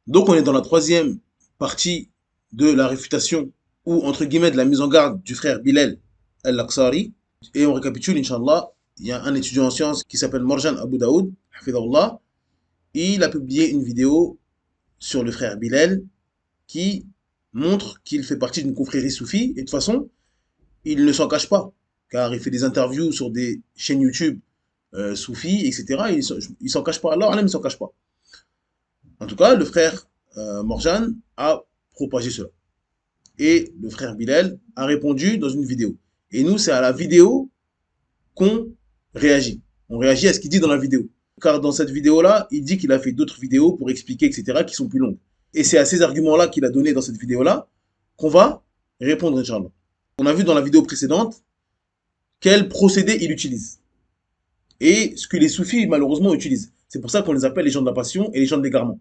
Donc on est dans la troisième partie de la réfutation ou entre guillemets de la mise en garde du frère Bilal al-Aqsari. Et on récapitule, Inch'Allah, il y a un étudiant en sciences qui s'appelle Morjan Abu Daoud, hafidahullah. Il a publié une vidéo sur le frère Bilal qui montre qu'il fait partie d'une confrérie soufie. Et de toute façon, il ne s'en cache pas, car il fait des interviews sur des chaînes YouTube soufis, etc. Il s'en cache pas. Allah, il ne s'en cache pas. En tout cas, le frère Morjan a propagé cela. Et le frère Bilal a répondu dans une vidéo. Et nous, c'est à la vidéo qu'on réagit. On réagit à ce qu'il dit dans la vidéo. Car dans cette vidéo-là, il dit qu'il a fait d'autres vidéos pour expliquer, etc., qui sont plus longues. Et c'est à ces arguments-là qu'il a donné dans cette vidéo-là qu'on va répondre, Inch'Allah. On a vu dans la vidéo précédente quel procédé il utilise. Et ce que les soufis, malheureusement, utilisent. C'est pour ça qu'on les appelle les gens de la passion et les gens de l'égarement.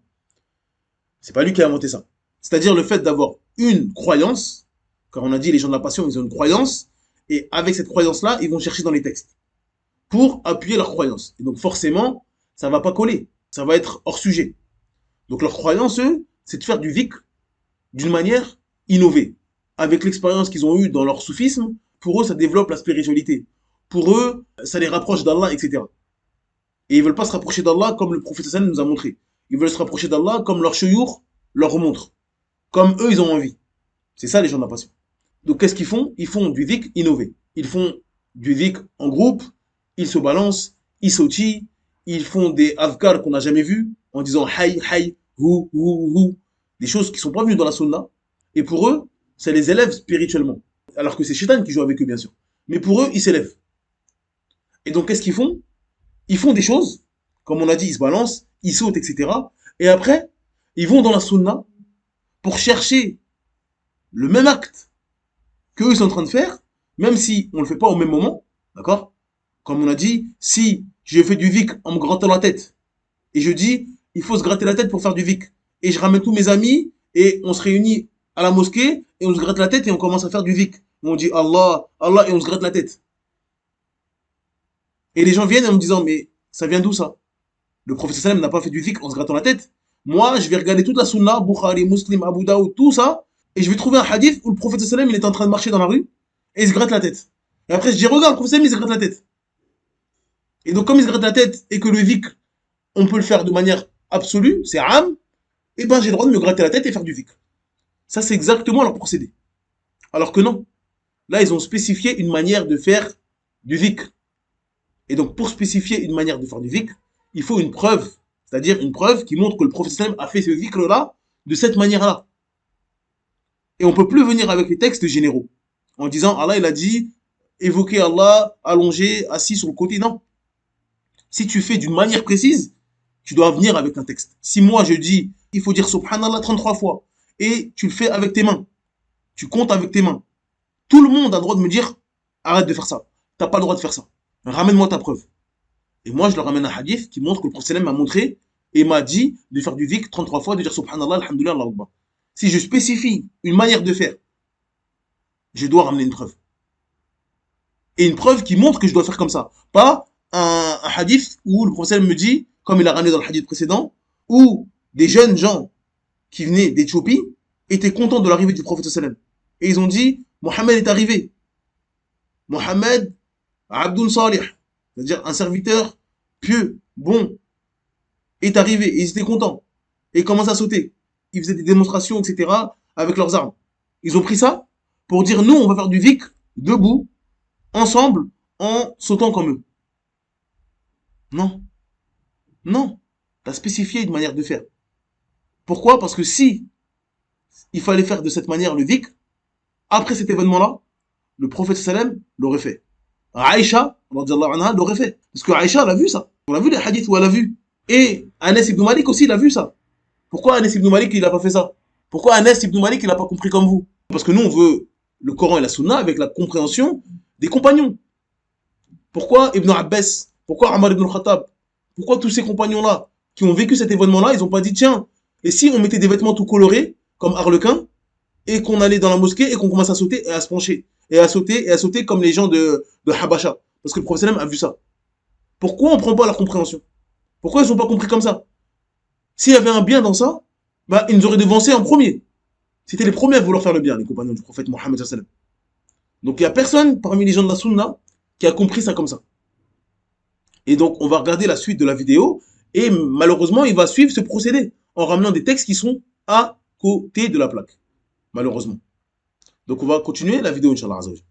C'est pas lui qui a inventé ça. C'est-à-dire le fait d'avoir une croyance, car on a dit les gens de la passion, ils ont une croyance, et avec cette croyance-là, ils vont chercher dans les textes pour appuyer leur croyance. Et donc forcément, ça va pas coller, ça va être hors sujet. Donc leur croyance, eux, c'est de faire du dhikr d'une manière innovée. Avec l'expérience qu'ils ont eue dans leur soufisme, pour eux, ça développe la spiritualité. Pour eux, ça les rapproche d'Allah, etc. Et ils veulent pas se rapprocher d'Allah comme le prophète sallam nous a montré. Ils veulent se rapprocher d'Allah comme leur chouyour leur montre. Comme eux, ils ont envie. C'est ça les gens de la passion. Donc qu'est-ce qu'ils font? Ils font du dhikr innové. Ils font du dhikr en groupe, ils se balancent, ils sautillent, ils font des avkars qu'on n'a jamais vus, en disant hay, hay, hu, des choses qui sont pas venues dans la sunna. Et pour eux, ça les élève spirituellement. Alors que c'est Shaitan qui joue avec eux, bien sûr. Mais pour eux, ils s'élèvent. Et donc qu'est-ce qu'ils font? Ils font des choses, comme on a dit, ils se balancent, ils sautent, etc. Et après, ils vont dans la sunna pour chercher le même acte qu'eux sont en train de faire, même si on ne le fait pas au même moment, d'accord? Comme on a dit, si je fais du dhikr en me grattant la tête, et je dis, il faut se gratter la tête pour faire du dhikr, et je ramène tous mes amis, et on se réunit à la mosquée, et on se gratte la tête, et on commence à faire du dhikr. On dit Allah, Allah, et on se gratte la tête. Et les gens viennent en me disant, mais ça vient d'où ça? Le prophète sallam n'a pas fait du dhikr en se grattant la tête. Moi, je vais regarder toute la sunna, Bukhari, Muslim, Abu Daoud, tout ça, et je vais trouver un hadith où le prophète sallam il est en train de marcher dans la rue et il se gratte la tête. Et après, je dis, regarde, le prophète sallam il se gratte la tête. Et donc, comme il se gratte la tête et que le dhikr, on peut le faire de manière absolue, c'est am, et ben j'ai le droit de me gratter la tête et faire du dhikr. Ça, c'est exactement leur procédé. Alors que non. Là, ils ont spécifié une manière de faire du dhikr. Et donc, pour spécifier une manière de faire du dhikr, il faut une preuve. C'est-à-dire une preuve qui montre que le prophète sallam a fait ce dhikr-là de cette manière-là. Et on peut plus venir avec les textes généraux. En disant, Allah, il a dit, évoquer Allah, allongé, assis sur le côté. Non. Si tu fais d'une manière précise, tu dois venir avec un texte. Si moi je dis, il faut dire Subhanallah 33 fois, et tu le fais avec tes mains, tu comptes avec tes mains, tout le monde a le droit de me dire, arrête de faire ça. T'as pas le droit de faire ça. Ramène-moi ta preuve. Et moi, je leur ramène un hadith qui montre que le prophète m'a montré et m'a dit de faire du dhikr 33 fois, de dire Subhanallah, Alhamdulillah, Allah Akbar. Si je spécifie une manière de faire, je dois ramener une preuve. Et une preuve qui montre que je dois faire comme ça. Pas un hadith où le prophète me dit, comme il a ramené dans le hadith précédent, où des jeunes gens qui venaient d'Éthiopie étaient contents de l'arrivée du prophète sallam. Et ils ont dit, Mohammed est arrivé. Mohammed Abdul Salih, c'est-à-dire un serviteur pieux, bon, est arrivé. Et ils étaient contents. Et ils commencent à sauter. Ils faisaient des démonstrations, etc. avec leurs armes. Ils ont pris ça pour dire, nous, on va faire du dhikr debout, ensemble, en sautant comme eux. Non. Non. Tu as spécifié une manière de faire. Pourquoi? Parce que si il fallait faire de cette manière le dhikr, après cet événement-là, le prophète sallam l'aurait fait. Aïcha, anha, l'aurait fait. Parce que Aïcha, elle a vu ça. On a vu les hadiths où elle a vu. Et Anas ibn Malik aussi, il a vu ça. Pourquoi Anas ibn Malik, il n'a pas fait ça? Pourquoi Anas ibn Malik, il n'a pas compris comme vous? Parce que nous, on veut le Coran et la Sunna avec la compréhension des compagnons. Pourquoi Ibn Abbas? Pourquoi Omar ibn Khattab? Pourquoi tous ces compagnons-là qui ont vécu cet événement-là, ils n'ont pas dit, tiens, et si on mettait des vêtements tout colorés, comme Harlequin, et qu'on allait dans la mosquée et qu'on commence à sauter et à se pencher, et à sauter comme les gens de Habasha? Parce que le prophète a vu ça. Pourquoi on ne prend pas leur compréhension? Pourquoi ils n'ont pas compris comme ça? S'il y avait un bien dans ça, Bah, ils nous auraient devancé en premier. C'était les premiers à vouloir faire le bien, les compagnons du prophète Mohammed sallallahu alayhi wa sallam. Donc il n'y a personne parmi les gens de la Sunna qui a compris ça comme ça. Et donc on va regarder la suite de la vidéo et malheureusement il va suivre ce procédé en ramenant des textes qui sont à côté de la plaque. Malheureusement. Donc on va continuer la vidéo, Inch'Allah Azza wa Jalla.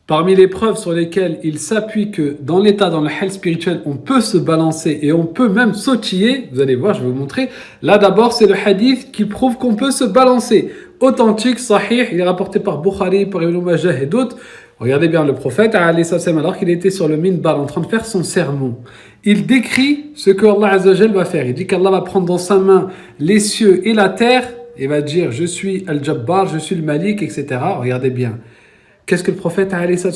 Parmi les preuves sur lesquelles il s'appuie que dans l'état, dans le hal spirituel, on peut se balancer et on peut même sautiller, vous allez voir, je vais vous montrer. Là d'abord, c'est le hadith qui prouve qu'on peut se balancer. Authentique, sahih, il est rapporté par Bukhari, par Ibn Majah et d'autres. Regardez bien le prophète, alors qu'il était sur le minbar en train de faire son sermon. Il décrit ce que Allah Azza wa Jalla va faire. Il dit qu'Allah va prendre dans sa main les cieux et la terre et va dire je suis Al-Jabbar, je suis le Malik, etc. Regardez bien. Qu'est-ce que le prophète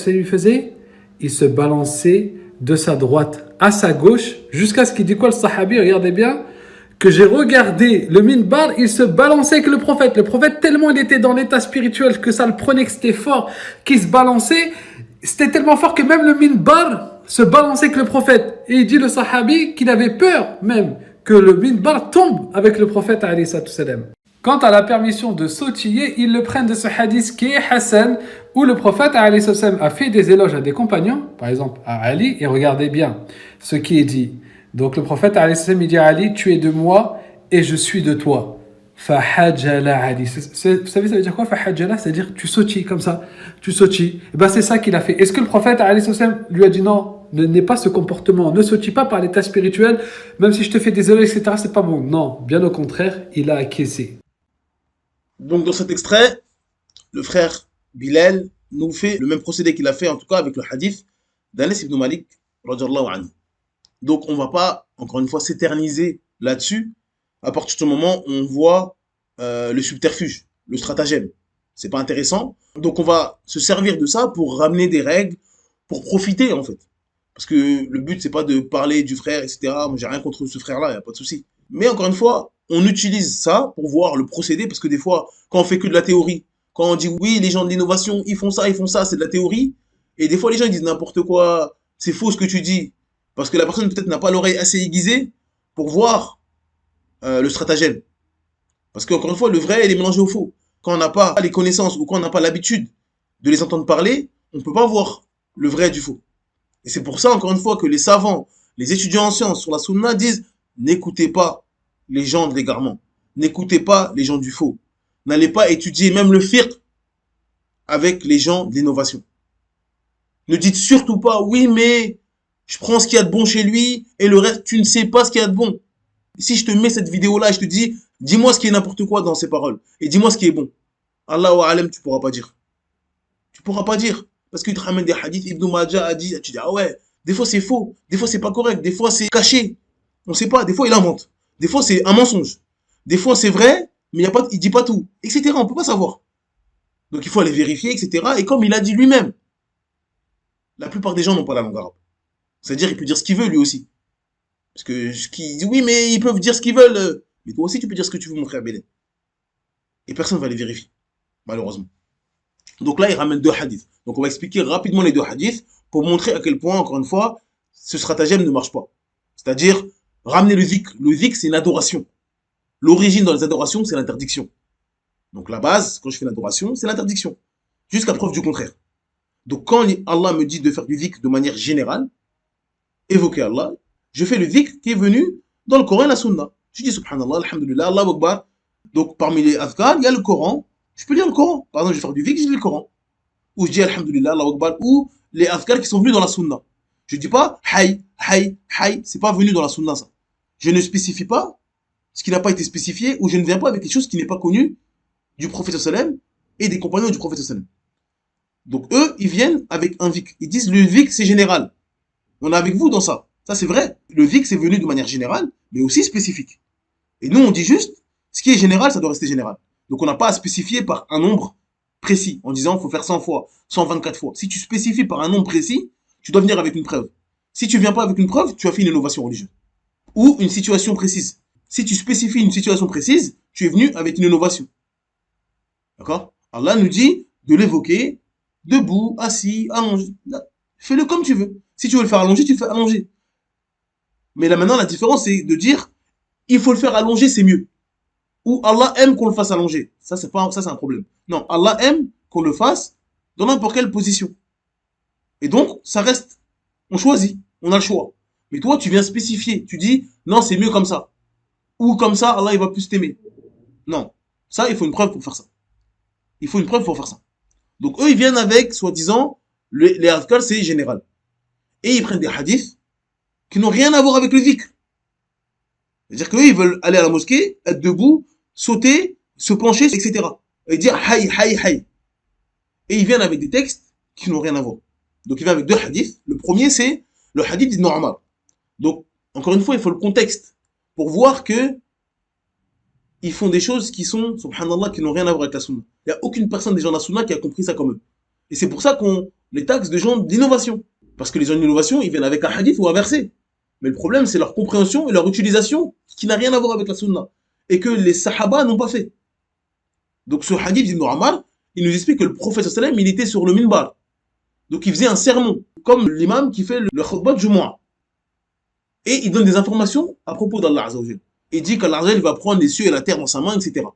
lui faisait? Il se balançait de sa droite à sa gauche jusqu'à ce qu'il dit quoi le sahabi? Regardez bien. Que j'ai regardé le minbar, il se balançait avec le prophète. Le prophète, tellement il était dans l'état spirituel que ça le prenait, que c'était fort, qu'il se balançait. C'était tellement fort que même le minbar se balançait avec le prophète. Et il dit le sahabi qu'il avait peur même que le minbar tombe avec le prophète alayhi salam. Quant à la permission de sautiller, ils le prennent de ce hadith qui est Hassan, où le prophète a fait des éloges à des compagnons, par exemple à Ali, et regardez bien ce qui est dit. Donc le prophète il dit à Ali, tu es de moi et je suis de toi. Fahajala Ali. Vous savez, ça veut dire quoi? Fahajala, c'est-à-dire tu sautilles comme ça, tu sautilles. Et ben c'est ça qu'il a fait. Est-ce que le prophète lui a dit non, n'aie pas ce comportement, ne sautille pas par l'état spirituel, même si je te fais des éloges, etc., c'est pas bon. Non, bien au contraire, il a acquiescé. Donc dans cet extrait, le frère Bilal nous fait le même procédé qu'il a fait en tout cas avec le hadith d'Anas ibn Malik radhiyallahu anhu. Donc on ne va pas, encore une fois, s'éterniser là-dessus, à partir du moment où on voit le subterfuge, le stratagème. C'est pas intéressant. Donc on va se servir de ça pour ramener des règles, pour profiter en fait. Parce que le but, c'est pas de parler du frère, etc. Moi, j'ai rien contre ce frère-là, il n'y a pas de souci. Mais encore une fois, on utilise ça pour voir le procédé, parce que des fois, quand on fait que de la théorie, quand on dit oui, les gens de l'innovation, ils font ça, c'est de la théorie, et des fois les gens ils disent n'importe quoi, c'est faux ce que tu dis, parce que la personne peut-être n'a pas l'oreille assez aiguisée pour voir le stratagème. Parce qu'encore une fois, le vrai, il est mélangé au faux. Quand on n'a pas les connaissances ou quand on n'a pas l'habitude de les entendre parler, on ne peut pas voir le vrai du faux. Et c'est pour ça, encore une fois, que les savants, les étudiants en sciences sur la sunna disent n'écoutez pas les gens de l'égarement, n'écoutez pas les gens du faux, n'allez pas étudier même le fiqh avec les gens de l'innovation. Ne dites surtout pas oui, mais je prends ce qu'il y a de bon chez lui et le reste, tu ne sais pas ce qu'il y a de bon. Si je te mets cette vidéo-là et je te dis dis-moi ce qui est n'importe quoi dans ces paroles et dis-moi ce qui est bon, Allahu A'lam, tu pourras pas dire. Tu pourras pas dire. Parce qu'il te ramène des hadiths, Ibn Majah a dit, tu dis, ah ouais, des fois c'est faux, des fois c'est pas correct, des fois c'est caché. On sait pas, des fois il invente. Des fois c'est un mensonge. Des fois c'est vrai, mais il dit pas tout, etc. On peut pas savoir. Donc il faut aller vérifier, etc. Et comme il a dit lui-même, la plupart des gens n'ont pas la langue arabe. C'est-à-dire, il peut dire ce qu'il veut lui aussi. Parce que, qui dit, oui, mais ils peuvent dire ce qu'ils veulent. Mais toi aussi, tu peux dire ce que tu veux, mon frère Bélé. Et personne ne va les vérifier, malheureusement. Donc là, il ramène deux hadiths. Donc on va expliquer rapidement les deux hadiths pour montrer à quel point, encore une fois, ce stratagème ne marche pas. C'est-à-dire, ramener le zik. Le zik, c'est une adoration. L'origine dans les adorations, c'est l'interdiction. Donc la base, quand je fais l'adoration, c'est l'interdiction. Jusqu'à preuve du contraire. Donc quand Allah me dit de faire du zik de manière générale, évoquer Allah, je fais le zik qui est venu dans le Coran et la Sunna. Je dis subhanallah, alhamdulillah, Allahu Akbar. Donc parmi les azkar, il y a le Coran. Je peux lire le Coran. Par exemple, je vais faire du zik, je lis le Coran. Ou je dis alhamdulillah, Allahu Akbar. Ou les azkar qui sont venus dans la Sunna. Je dis pas hay, hay, hay. C'est pas venu dans la Sunna ça. Je ne spécifie pas ce qui n'a pas été spécifié ou je ne viens pas avec quelque chose qui n'est pas connu du prophète sallam et des compagnons du prophète sallam. Donc eux, ils viennent avec un zik. Ils disent le zik c'est général. On est avec vous dans ça. Ça c'est vrai. Le zik c'est venu de manière générale, mais aussi spécifique. Et nous on dit juste, ce qui est général, ça doit rester général. Donc on n'a pas à spécifier par un nombre précis, en disant il faut faire 100 fois, 124 fois. Si tu spécifies par un nombre précis, tu dois venir avec une preuve. Si tu viens pas avec une preuve, tu as fait une innovation religieuse. Ou une situation précise. Si tu spécifies une situation précise, tu es venu avec une innovation. D'accord? Allah nous dit de l'évoquer debout, assis, allongé. Fais-le comme tu veux. Si tu veux le faire allonger, tu le fais allonger. Mais là maintenant, la différence, c'est de dire il faut le faire allonger, c'est mieux. ou Allah aime qu'on le fasse allonger. Ça, c'est un problème. Non, Allah aime qu'on le fasse dans n'importe quelle position. Et donc, ça reste. On choisit. On a le choix. Mais toi, tu viens spécifier. Tu dis, non, c'est mieux comme ça. Ou comme ça, Allah, il va plus t'aimer. Non. Ça, il faut une preuve pour faire ça. Il faut une preuve pour faire ça. Donc, eux, ils viennent avec, soi-disant, les adhkar, c'est général. Et ils prennent des hadiths qui n'ont rien à voir avec le dhikr. C'est-à-dire qu'eux, ils veulent aller à la mosquée, être debout, sauter, se pencher, etc. Et dire hay, hay, hay. Et ils viennent avec des textes qui n'ont rien à voir. Donc ils viennent avec deux hadiths. Le premier, c'est le hadith d'Ibn Umar. Donc, encore une fois, il faut le contexte pour voir que ils font des choses qui sont, subhanallah, qui n'ont rien à voir avec la sunna. Il n'y a aucune personne des gens de la sunna qui a compris ça comme eux. Et c'est pour ça qu'on les taxe de gens d'innovation. Parce que les gens d'innovation, ils viennent avec un hadith ou un verset. Mais le problème, c'est leur compréhension et leur utilisation qui n'a rien à voir avec la sunna. Et que les sahaba n'ont pas fait. Donc ce hadith d'Ibn Umar, il nous explique que le prophète sallam, il était sur le minbar. Donc il faisait un sermon, comme l'imam qui fait le khutbah de Jumu'ah. Et il donne des informations à propos d'Allah Azza wa Jal. Il dit qu'Allah Azza wa Jal va prendre les cieux et la terre dans sa main, etc.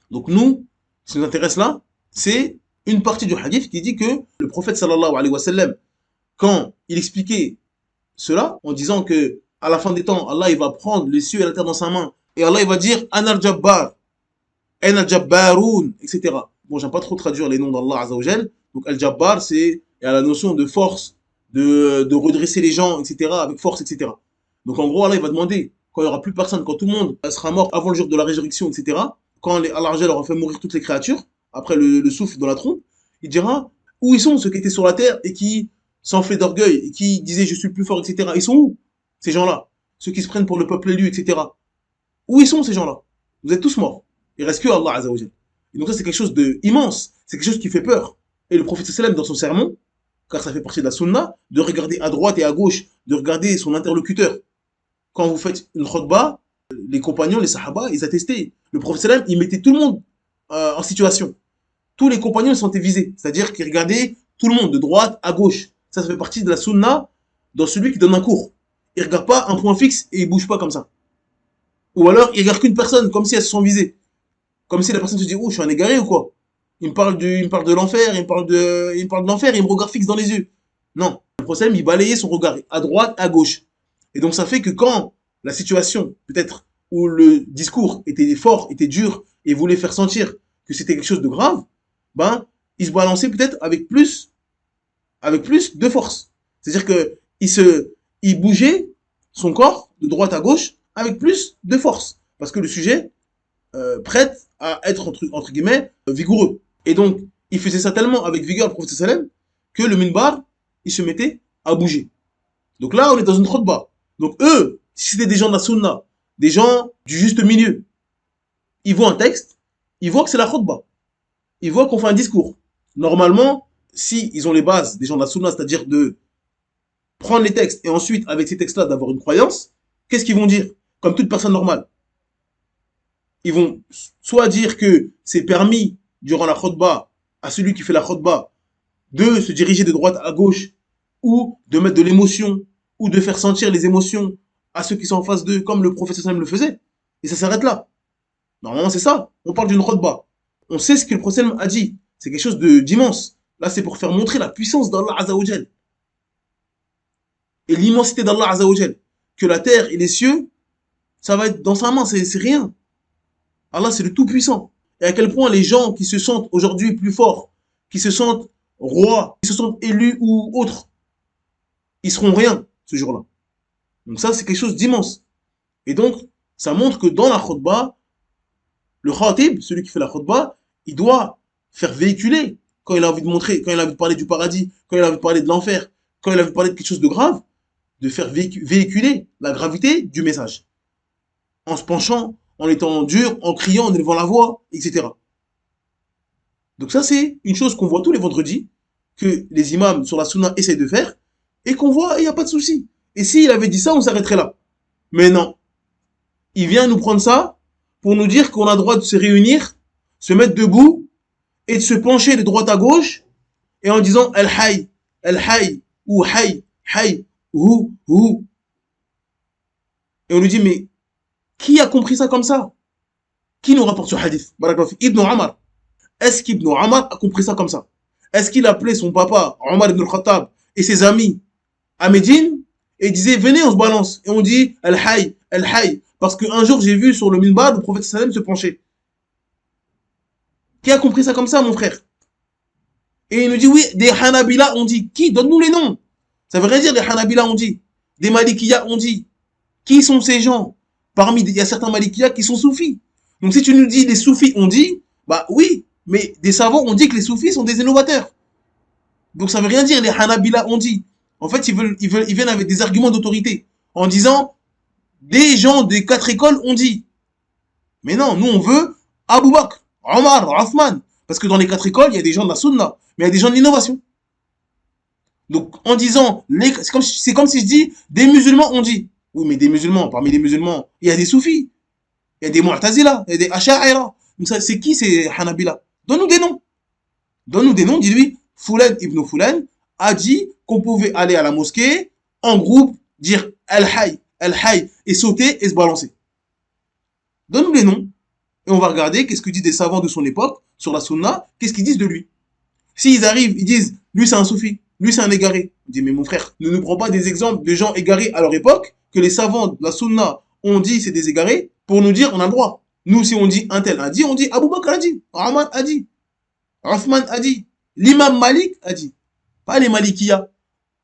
Donc nous, ce qui nous intéresse là, c'est une partie du hadith qui dit que le prophète sallallahu alayhi wa sallam, quand il expliquait cela, en disant que à la fin des temps, Allah il va prendre les cieux et la terre dans sa main, et Allah il va dire Anar Jabbar, Anar Jabbaroun, etc. Bon, j'aime pas trop traduire les noms d'Allah Azza wa Jal. Donc Al-Jabbar, c'est la notion de force, de redresser les gens, etc., avec force, etc. Donc en gros, Allah il va demander, quand il n'y aura plus personne, quand tout le monde sera mort avant le jour de la résurrection, etc., quand Allah Azza wa Jal aura fait mourir toutes les créatures, après le souffle dans la trompe, il dira, où ils sont ceux qui étaient sur la terre et qui s'enflaient d'orgueil et qui disaient je suis le plus fort, etc. Ils sont où ces gens-là? Ceux qui se prennent pour le peuple élu, etc. Où ils sont ces gens-là? Vous êtes tous morts. Il reste que Allah Azza wa Jal. Et donc ça c'est quelque chose d'immense, c'est quelque chose qui fait peur. Et le prophète sallam dans son sermon, car ça fait partie de la sunna, de regarder à droite et à gauche, de regarder son interlocuteur. Quand vous faites une khutbah, les compagnons, les sahaba, ils attestaient. Le prophète sallam, il mettait tout le monde en situation. Tous les compagnons se sentaient visés, c'est-à-dire qu'ils regardaient tout le monde de droite à gauche. Ça fait partie de la sunna dans celui qui donne un cours. Il regarde pas un point fixe et il bouge pas comme ça. Ou alors il regarde qu'une personne comme si elles se sont visées. Comme si la personne se dit oh je suis un égaré ou quoi. Il me parle de l'enfer, il me parle de l'enfer, il me regarde fixe dans les yeux. Non, le prophète il balayait son regard à droite, à gauche. Et donc ça fait que quand la situation peut-être où le discours était fort, était dur et voulait faire sentir que c'était quelque chose de grave, ben il se balançait peut-être avec plus de force. C'est-à-dire que il bougeait son corps de droite à gauche avec plus de force. Parce que le sujet prête à être, entre guillemets, vigoureux. Et donc, il faisait ça tellement avec vigueur, le prophète sallam, que le minbar, il se mettait à bouger. Donc là, on est dans une khutbah. Donc eux, si c'était des gens de la sunna, des gens du juste milieu, ils voient un texte, ils voient que c'est la khutbah. Ils voient qu'on fait un discours. Normalement, si ils ont les bases des gens de la sunna, c'est-à-dire de prendre les textes et ensuite, avec ces textes-là, d'avoir une croyance, qu'est-ce qu'ils vont dire? Comme toute personne normale. Ils vont soit dire que c'est permis, durant la khutbah, à celui qui fait la khutbah, de se diriger de droite à gauche, ou de mettre de l'émotion, ou de faire sentir les émotions à ceux qui sont en face d'eux, comme le prophète sallam le faisait. Et ça s'arrête là. Normalement, c'est ça. On parle d'une khutbah. On sait ce que le prophète a dit. C'est quelque chose d'immense. Là, c'est pour faire montrer la puissance d'Allah Azza wa Jal. Et l'immensité d'Allah Azza wa Jal. Que la terre et les cieux, ça va être dans sa main, c'est rien. Allah, c'est le Tout-Puissant. Et à quel point les gens qui se sentent aujourd'hui plus forts, qui se sentent rois, qui se sentent élus ou autres, ils seront rien ce jour-là. Donc ça, c'est quelque chose d'immense. Et donc, ça montre que dans la khutbah, le khatib, celui qui fait la khutbah, il doit faire véhiculer, quand il a envie de montrer, quand il a envie de parler du paradis, quand il a envie de parler de l'enfer, quand il a envie de parler de quelque chose de grave, de faire véhiculer la gravité du message. En se penchant, en étant dur, en criant, en élevant la voix, etc. Donc ça, c'est une chose qu'on voit tous les vendredis, que les imams sur la sunna essayent de faire, et qu'on voit, et il n'y a pas de souci. Et s'il avait dit ça, on s'arrêterait là. Mais non. Il vient nous prendre ça pour nous dire qu'on a le droit de se réunir, se mettre debout, et de se pencher de droite à gauche, et en disant El-Hay, ou Hay, Hu. Et on nous dit, mais qui a compris ça comme ça? Qui nous rapporte ce hadith? Barakallahu fi. Ibn Omar. Est-ce qu'Ibn Omar a compris ça comme ça? Est-ce qu'il appelait son papa, Omar ibn al-Khattab, et ses amis à Médine et disait venez, on se balance. Et on dit Al-Hayy, Al-Hayy. Parce qu'un jour, j'ai vu sur le minbar le prophète sallam se pencher. Qui a compris ça comme ça, mon frère? Et il nous dit oui, des Hanabila on dit. Qui? Donne-nous les noms. Ça veut rien dire des Hanabila on dit. Des Malikiya on dit. Qui sont ces gens? Il y a certains Malikiya qui sont soufis. Donc si tu nous dis les soufis on dit, bah oui, mais des savants ont dit que les soufis sont des innovateurs. Donc ça veut rien dire les Hanabila on dit. En fait, ils viennent avec des arguments d'autorité en disant des gens des 4 écoles ont dit. Mais non, nous on veut Abu Bakr, Omar, Othman. Parce que dans les 4 écoles, il y a des gens de la sunna, mais il y a des gens de l'innovation. Donc en disant, c'est comme si je dis des musulmans ont dit. Oui, mais des musulmans, parmi les musulmans, il y a des soufis, il y a des mu'tazila, il y a des asha'ira. Donc ça, c'est qui ces Hanabila? Donne-nous des noms. Donne-nous des noms, dis-lui, Fulan ibn Fulan a dit qu'on pouvait aller à la mosquée, en groupe, dire Al-Hayy, Al-Hayy, et sauter et se balancer. Donne-nous les noms, et on va regarder qu'est-ce que disent des savants de son époque, sur la sunna, qu'est-ce qu'ils disent de lui. S'ils arrivent, ils disent, lui c'est un soufi, lui c'est un égaré. On dit, mais mon frère, ne nous prends pas des exemples de gens égarés à leur époque, que les savants de la sunna ont dit c'est des égarés, pour nous dire on a le droit. Nous, si on dit un tel a dit, on dit Abu Bakr a dit, Omar a dit, Othman a dit, l'imam Malik a dit, pas les Malikiya.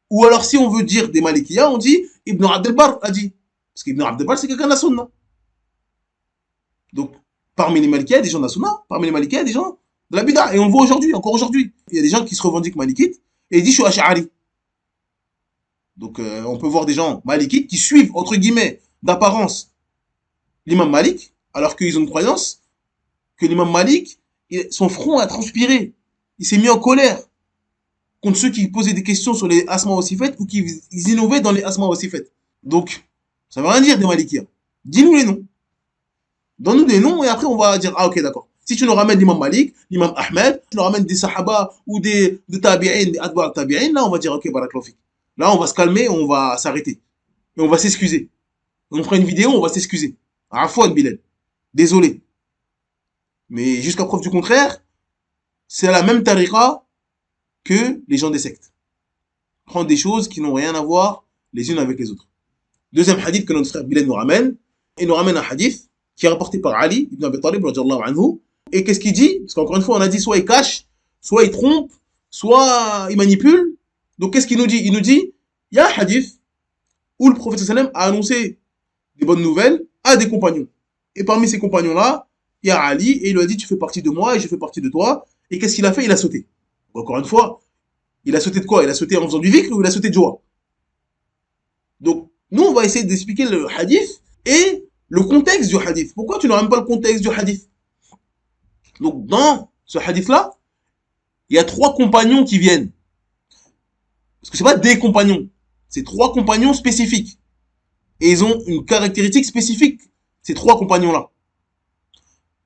Ou alors si on veut dire des Malikiya, on dit Ibn Abdel Bar a dit. Parce qu'Ibn Abdel Bar c'est quelqu'un de la sunna. Donc, parmi les Malikiya, il y a des gens de la sunna, parmi les Malikiya, il y a des gens de la bid'a. Et on le voit aujourd'hui, encore aujourd'hui. Il y a des gens qui se revendiquent malikites et ils disent je suis ash'ari. Donc, on peut voir des gens malikites qui suivent, entre guillemets, d'apparence, l'imam Malik, alors qu'ils ont une croyance que l'imam Malik, son front a transpiré. Il s'est mis en colère contre ceux qui posaient des questions sur les asma wa sifat ou qui innovaient dans les asma wa sifat. Donc, ça veut rien dire des Malikiya. Dis-nous les noms. Donne-nous des noms et après on va dire ah ok d'accord. Si tu nous ramènes l'imam Malik, l'imam Ahmed, tu nous ramènes des sahaba ou des tabi'in, des adbar tabi'in, là on va dire ok barakallahu fik. Là on va se calmer, on va s'arrêter. Et on va s'excuser. On fera une vidéo, on va s'excuser. Afwan Bilal. Désolé. Mais jusqu'à preuve du contraire, c'est la même tariqa que les gens des sectes. Prendre des choses qui n'ont rien à voir les unes avec les autres. Deuxième hadith que notre frère Bilal nous ramène, il nous ramène un hadith qui est rapporté par Ali ibn Abi Talib radiyallahu anhu. Et qu'est-ce qu'il dit? Parce qu'encore une fois, on a dit soit il cache, soit il trompe, soit il manipule. Donc qu'est-ce qu'il nous dit? Il nous dit, il y a un hadith où le prophète sallam a annoncé des bonnes nouvelles à des compagnons. Et parmi ces compagnons-là, il y a Ali et il lui a dit tu fais partie de moi et je fais partie de toi. Et qu'est-ce qu'il a fait? Il a sauté. Encore une fois, il a sauté de quoi? Il a sauté en faisant du dhikr ou il a sauté de joie? Donc nous, on va essayer d'expliquer le hadith et le contexte du hadith. Pourquoi tu n'as même pas le contexte du hadith? Donc, dans ce hadith-là, il y a 3 compagnons qui viennent. Parce que c'est pas des compagnons. C'est 3 compagnons spécifiques. Et ils ont une caractéristique spécifique, ces 3 compagnons-là.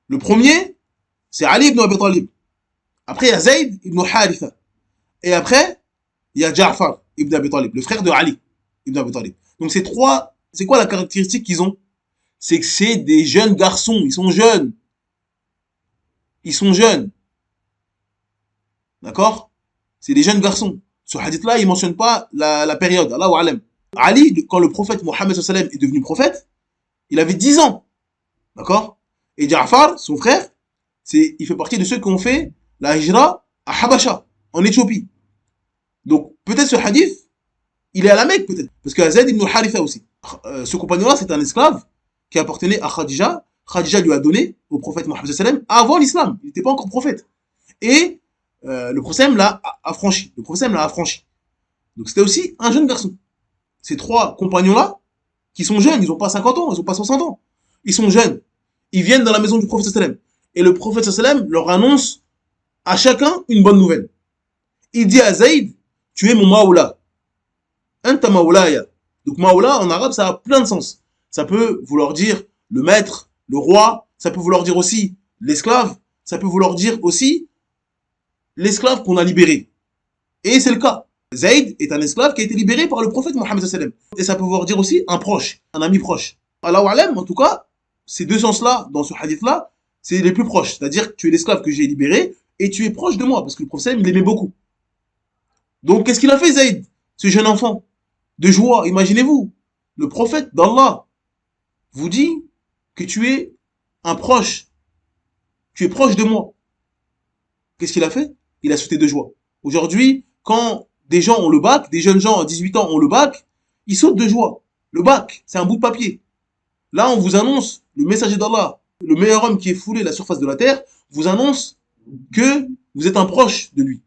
Le premier, c'est Ali ibn Abi Talib. Après, il y a Zayd ibn Haritha. Et après, il y a Ja'far ibn Abi Talib, le frère de Ali ibn Abi Talib. Donc, ces 3, c'est quoi la caractéristique qu'ils ont? C'est que c'est des jeunes garçons, ils sont jeunes. Ils sont jeunes. D'accord? C'est des jeunes garçons. Ce hadith-là, il ne mentionne pas la période. Allahu alam. Ali, quand le prophète Mohammed sallam est devenu prophète, il avait 10 ans. D'accord? Et Ja'far, son frère, il fait partie de ceux qui ont fait la hijra à Habasha, en Éthiopie. Donc, peut-être ce hadith, il est à la Mecque, peut-être. Parce qu'il y a Zayd ibn Haritha aussi. Ce compagnon-là, c'est un esclave qui appartenait à Khadija. Khadija lui a donné au prophète Mohammed sallam avant l'islam. Il n'était pas encore prophète. Et le prophète l'a affranchi. Le prophète l'a affranchi. Donc c'était aussi un jeune garçon. Ces 3 compagnons-là, qui sont jeunes, ils n'ont pas 50 ans, ils n'ont pas 60 ans. Ils sont jeunes. Ils viennent dans la maison du prophète sallam. Et le prophète sallam leur annonce à chacun une bonne nouvelle. Il dit à Zayd, tu es mon maoula. Anta maoulaya. Donc maoula en arabe, ça a plein de sens. Ça peut vouloir dire le maître, le roi, ça peut vouloir dire aussi l'esclave, ça peut vouloir dire aussi l'esclave qu'on a libéré. Et c'est le cas. Zayd est un esclave qui a été libéré par le prophète Mohammed sallam. Et ça peut vouloir dire aussi un proche, un ami proche. Allahu alam, en tout cas, ces 2 sens-là, dans ce hadith-là, c'est les plus proches. C'est-à-dire que tu es l'esclave que j'ai libéré et tu es proche de moi parce que le prophète il l'aimait beaucoup. Donc qu'est-ce qu'il a fait Zaïd, ce jeune enfant de joie? Imaginez-vous, le prophète d'Allah vous dit que tu es un proche, tu es proche de moi. Qu'est-ce qu'il a fait? Il a sauté de joie. Aujourd'hui, quand des gens ont le bac, des jeunes gens à 18 ans ont le bac, ils sautent de joie. Le bac, c'est un bout de papier. Là, on vous annonce, le messager d'Allah, le meilleur homme qui ait foulé la surface de la terre, vous annonce que vous êtes un proche de lui.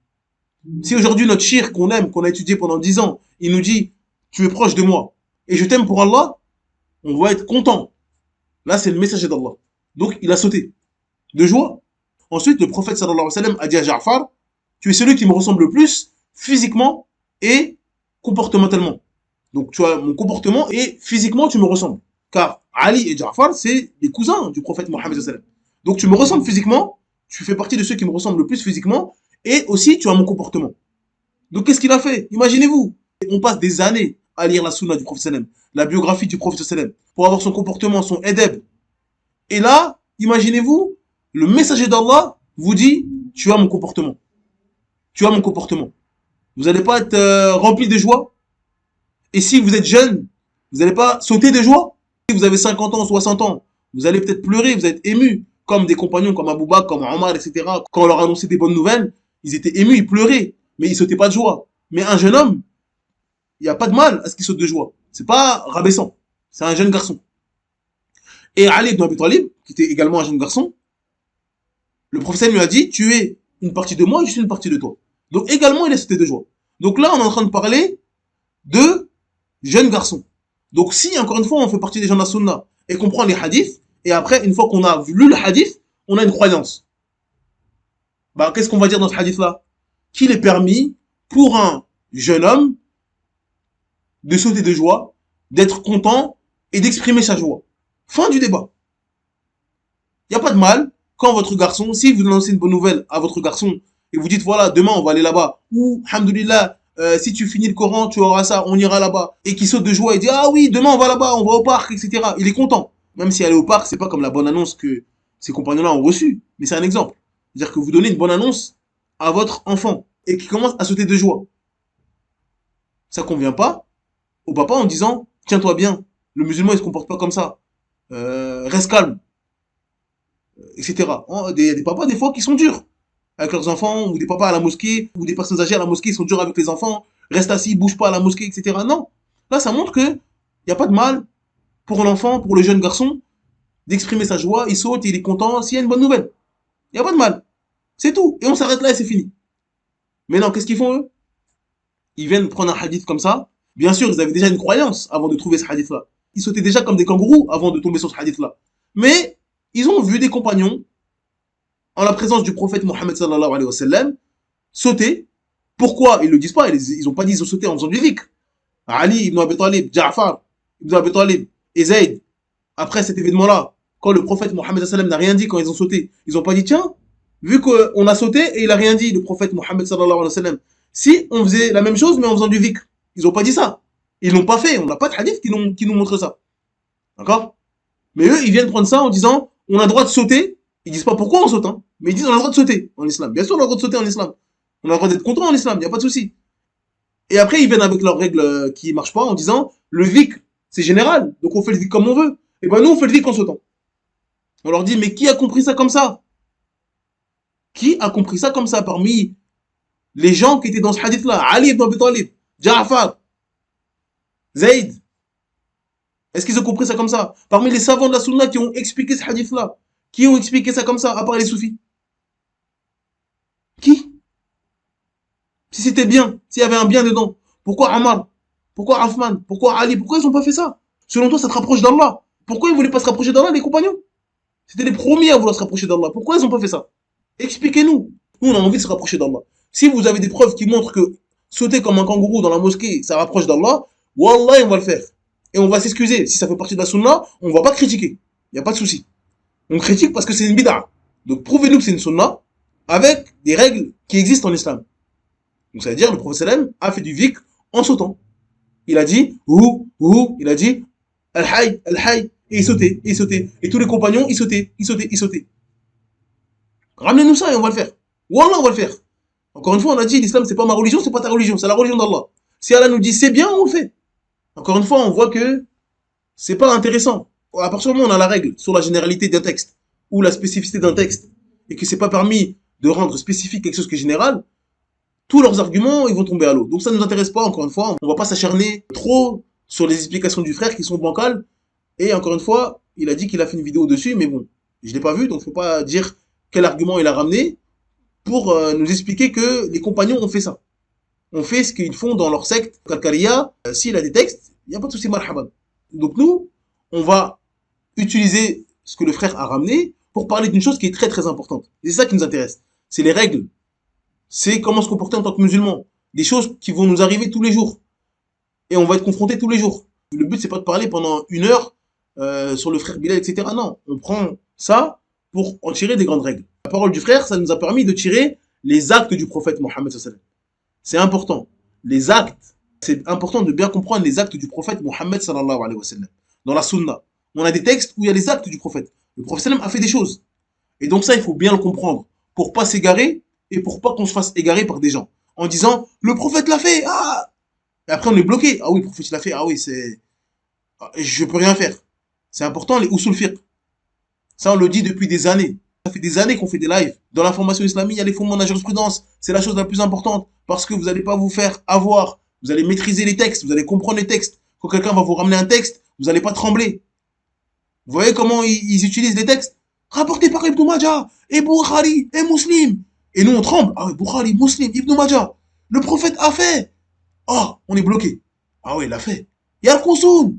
Si aujourd'hui notre shir qu'on aime, qu'on a étudié pendant 10 ans, il nous dit, tu es proche de moi, et je t'aime pour Allah, on va être content. Là, c'est le messager d'Allah. Donc, il a sauté de joie. Ensuite, le prophète sallallahu alayhi wa sallam a dit à Ja'far, tu es celui qui me ressemble le plus physiquement et comportementalement. Donc, tu as mon comportement et physiquement, tu me ressembles. Car Ali et Ja'far, c'est les cousins du prophète Mohammed sallallahu alayhi wa sallam. Donc, tu me ressembles physiquement, tu fais partie de ceux qui me ressemblent le plus physiquement et aussi, tu as mon comportement. Donc, qu'est-ce qu'il a fait? Imaginez-vous, on passe des années à lire la sunna du prophète sallallahu alayhi wa sallam, la biographie du prophète sallallahu alayhi wa sallam, pour avoir son comportement, son edeb. Et là, imaginez-vous, le messager d'Allah vous dit, tu as mon comportement. Tu as mon comportement. Vous n'allez pas être rempli de joie. Et si vous êtes jeune, vous n'allez pas sauter de joie. Si vous avez 50 ans, 60 ans, vous allez peut-être pleurer, vous êtes ému. Comme des compagnons comme Abu Bakr, comme Omar, etc. Quand on leur annonçait des bonnes nouvelles, ils étaient émus, ils pleuraient. Mais ils sautaient pas de joie. Mais un jeune homme, il n'y a pas de mal à ce qu'il saute de joie. C'est pas rabaissant. C'est un jeune garçon. Et Ali ibn Abi Talib, qui était également un jeune garçon, le prophète lui a dit, tu es une partie de moi, je suis une partie de toi. Donc également, il est sauté de joie. Donc là, on est en train de parler de jeunes garçons. Donc si, encore une fois, on fait partie des gens de la sunna et qu'on prend les hadiths, et après, une fois qu'on a lu le hadith, on a une croyance. Bah, qu'est-ce qu'on va dire dans ce hadith-là? Qu'il est permis pour un jeune homme de sauter de joie, d'être content et d'exprimer sa joie. Fin du débat. Il n'y a pas de mal quand votre garçon, si vous annoncez une bonne nouvelle à votre garçon et vous dites voilà, demain on va aller là-bas, ou alhamdoulilah, si tu finis le Coran, tu auras ça, on ira là-bas, et qu'il saute de joie et dit ah oui, demain on va là-bas, on va au parc, etc. Il est content. Même si aller au parc, c'est pas comme la bonne annonce que ces compagnons-là ont reçue, mais c'est un exemple. C'est-à-dire que vous donnez une bonne annonce à votre enfant et qui commence à sauter de joie. Ça convient pas au papa en disant tiens-toi bien, le musulman il se comporte pas comme ça, reste calme, etc. Il y a des papas des fois qui sont durs avec leurs enfants, ou des papas à la mosquée, ou des personnes âgées à la mosquée, ils sont durs avec les enfants, reste assis, bouge pas à la mosquée, etc. Non. Là, ça montre que il n'y a pas de mal pour l'enfant, pour le jeune garçon, d'exprimer sa joie, il saute, il est content, s'il y a une bonne nouvelle. Il n'y a pas de mal. C'est tout. Et on s'arrête là et c'est fini. Mais non, qu'est-ce qu'ils font eux? Ils viennent prendre un hadith comme ça. Bien sûr, ils avaient déjà une croyance avant de trouver ce hadith-là. Ils sautaient déjà comme des kangourous avant de tomber sur ce hadith-là. Mais ils ont vu des compagnons, en la présence du prophète Mohammed sallallahu alayhi wa sallam, sauter. Pourquoi? Ils le disent pas. Ils ont pas dit ils ont sauté en faisant du dhikr. Ali ibn Abi Talib, Ja'far ibn Abi Talib et Zayd, après cet événement-là, quand le prophète Mohammed sallallahu alayhi wa sallam n'a rien dit quand ils ont sauté, ils ont pas dit tiens, vu qu'on a sauté et il a rien dit, le prophète Mohammed sallallahu alayhi wa sallam, si on faisait la même chose mais en faisant du dhikr. Ils ont pas dit ça. Ils l'ont pas fait. On n'a pas de hadith qui nous montre ça. D'accord? Mais eux, ils viennent prendre ça en disant on a le droit de sauter. Ils disent pas pourquoi on saute, hein, mais ils disent on a le droit de sauter en islam. Bien sûr, on a le droit de sauter en islam. On a le droit d'être content en islam, il n'y a pas de souci. Et après, ils viennent avec leurs règles qui marchent pas en disant le dhikr, c'est général, donc on fait le dhikr comme on veut. Et ben nous, on fait le dhikr en sautant. On leur dit mais qui a compris ça comme ça? Qui a compris ça comme ça parmi les gens qui étaient dans ce hadith-là? Ali ibn Abi Talib, Ja'far, Zayd. Est-ce qu'ils ont compris ça comme ça? Parmi les savants de la sunna qui ont expliqué ce hadith-là, qui ont expliqué ça comme ça, à part les soufis? Qui? Si c'était bien, s'il y avait un bien dedans, pourquoi Omar? Pourquoi Othman? Pourquoi Ali? Pourquoi ils n'ont pas fait ça? Selon toi, ça te rapproche d'Allah. Pourquoi ils ne voulaient pas se rapprocher d'Allah, les compagnons? C'était les premiers à vouloir se rapprocher d'Allah. Pourquoi ils n'ont pas fait ça? Expliquez-nous. Nous, on a envie de se rapprocher d'Allah. Si vous avez des preuves qui montrent que sauter comme un kangourou dans la mosquée, ça rapproche d'Allah, wallah, on va le faire. Et on va s'excuser. Si ça fait partie de la sunna, on va pas critiquer. Il n'y a pas de souci. On critique parce que c'est une bid'a. Donc prouvez-nous que c'est une sunna avec des règles qui existent en islam. Donc ça veut dire le prophète sallam a fait du dhikr en sautant. Il a dit il a dit al-hayy, al-hayy, et il sautait, et il sautait. Et tous les compagnons, ils sautaient, ils sautaient, ils sautaient. Ramenez-nous ça et on va le faire. Wallah, on va le faire. Encore une fois, on a dit, l'islam, c'est pas ma religion, c'est pas ta religion, c'est la religion d'Allah. Si Allah nous dit c'est bien, on le fait. Encore une fois, on voit que c'est pas intéressant. À partir du moment où on a la règle sur la généralité d'un texte ou la spécificité d'un texte et que c'est pas permis de rendre spécifique quelque chose qui est général, tous leurs arguments, ils vont tomber à l'eau. Donc ça ne nous intéresse pas, encore une fois. On va pas s'acharner trop sur les explications du frère qui sont bancales. Et encore une fois, il a dit qu'il a fait une vidéo dessus, mais bon, je l'ai pas vu, donc faut pas dire quel argument il a ramené pour nous expliquer que les compagnons ont fait ça. On fait ce qu'ils font dans leur secte. Kalkaria, s'il a des textes, il n'y a pas de souci, marhaban. Donc nous, on va utiliser ce que le frère a ramené pour parler d'une chose qui est très très importante. C'est ça qui nous intéresse. C'est les règles. C'est comment se comporter en tant que musulman. Des choses qui vont nous arriver tous les jours. Et on va être confrontés tous les jours. Le but, c'est pas de parler pendant 1 heure sur le frère Bilal, etc. Non, on prend ça pour en tirer des grandes règles. La parole du frère, ça nous a permis de tirer les actes du prophète Mohammed sallallahu alayhi wa sallam. C'est important. Les actes, c'est important de bien comprendre les actes du prophète Mohammed sallallahu alayhi wa sallam. Dans la sunna, on a des textes où il y a les actes du prophète. Le prophète sallam a fait des choses. Et donc ça, il faut bien le comprendre pour pas s'égarer et pour pas qu'on se fasse égarer par des gens. En disant, le prophète l'a fait, ah! Et après, on est bloqué. Ah oui, le prophète l'a fait, ah oui, c'est... Je peux rien faire. C'est important, les usul fiqh. Ça, on le dit depuis des années. Ça fait des années qu'on fait des lives. Dans la formation islamique, il y a les fondements de la jurisprudence. C'est la chose la plus importante. Parce que vous n'allez pas vous faire avoir. Vous allez maîtriser les textes. Vous allez comprendre les textes. Quand quelqu'un va vous ramener un texte, vous n'allez pas trembler. Vous voyez comment ils utilisent les textes? Rapporté par Ibn Majah, et Bukhari, et Muslim. Et nous, on tremble. Ah oui, Bukhari, Muslim, Ibn Majah. Le prophète a fait. Oh, on est bloqué. Ah oui, il a fait. Il y a le Qur'an.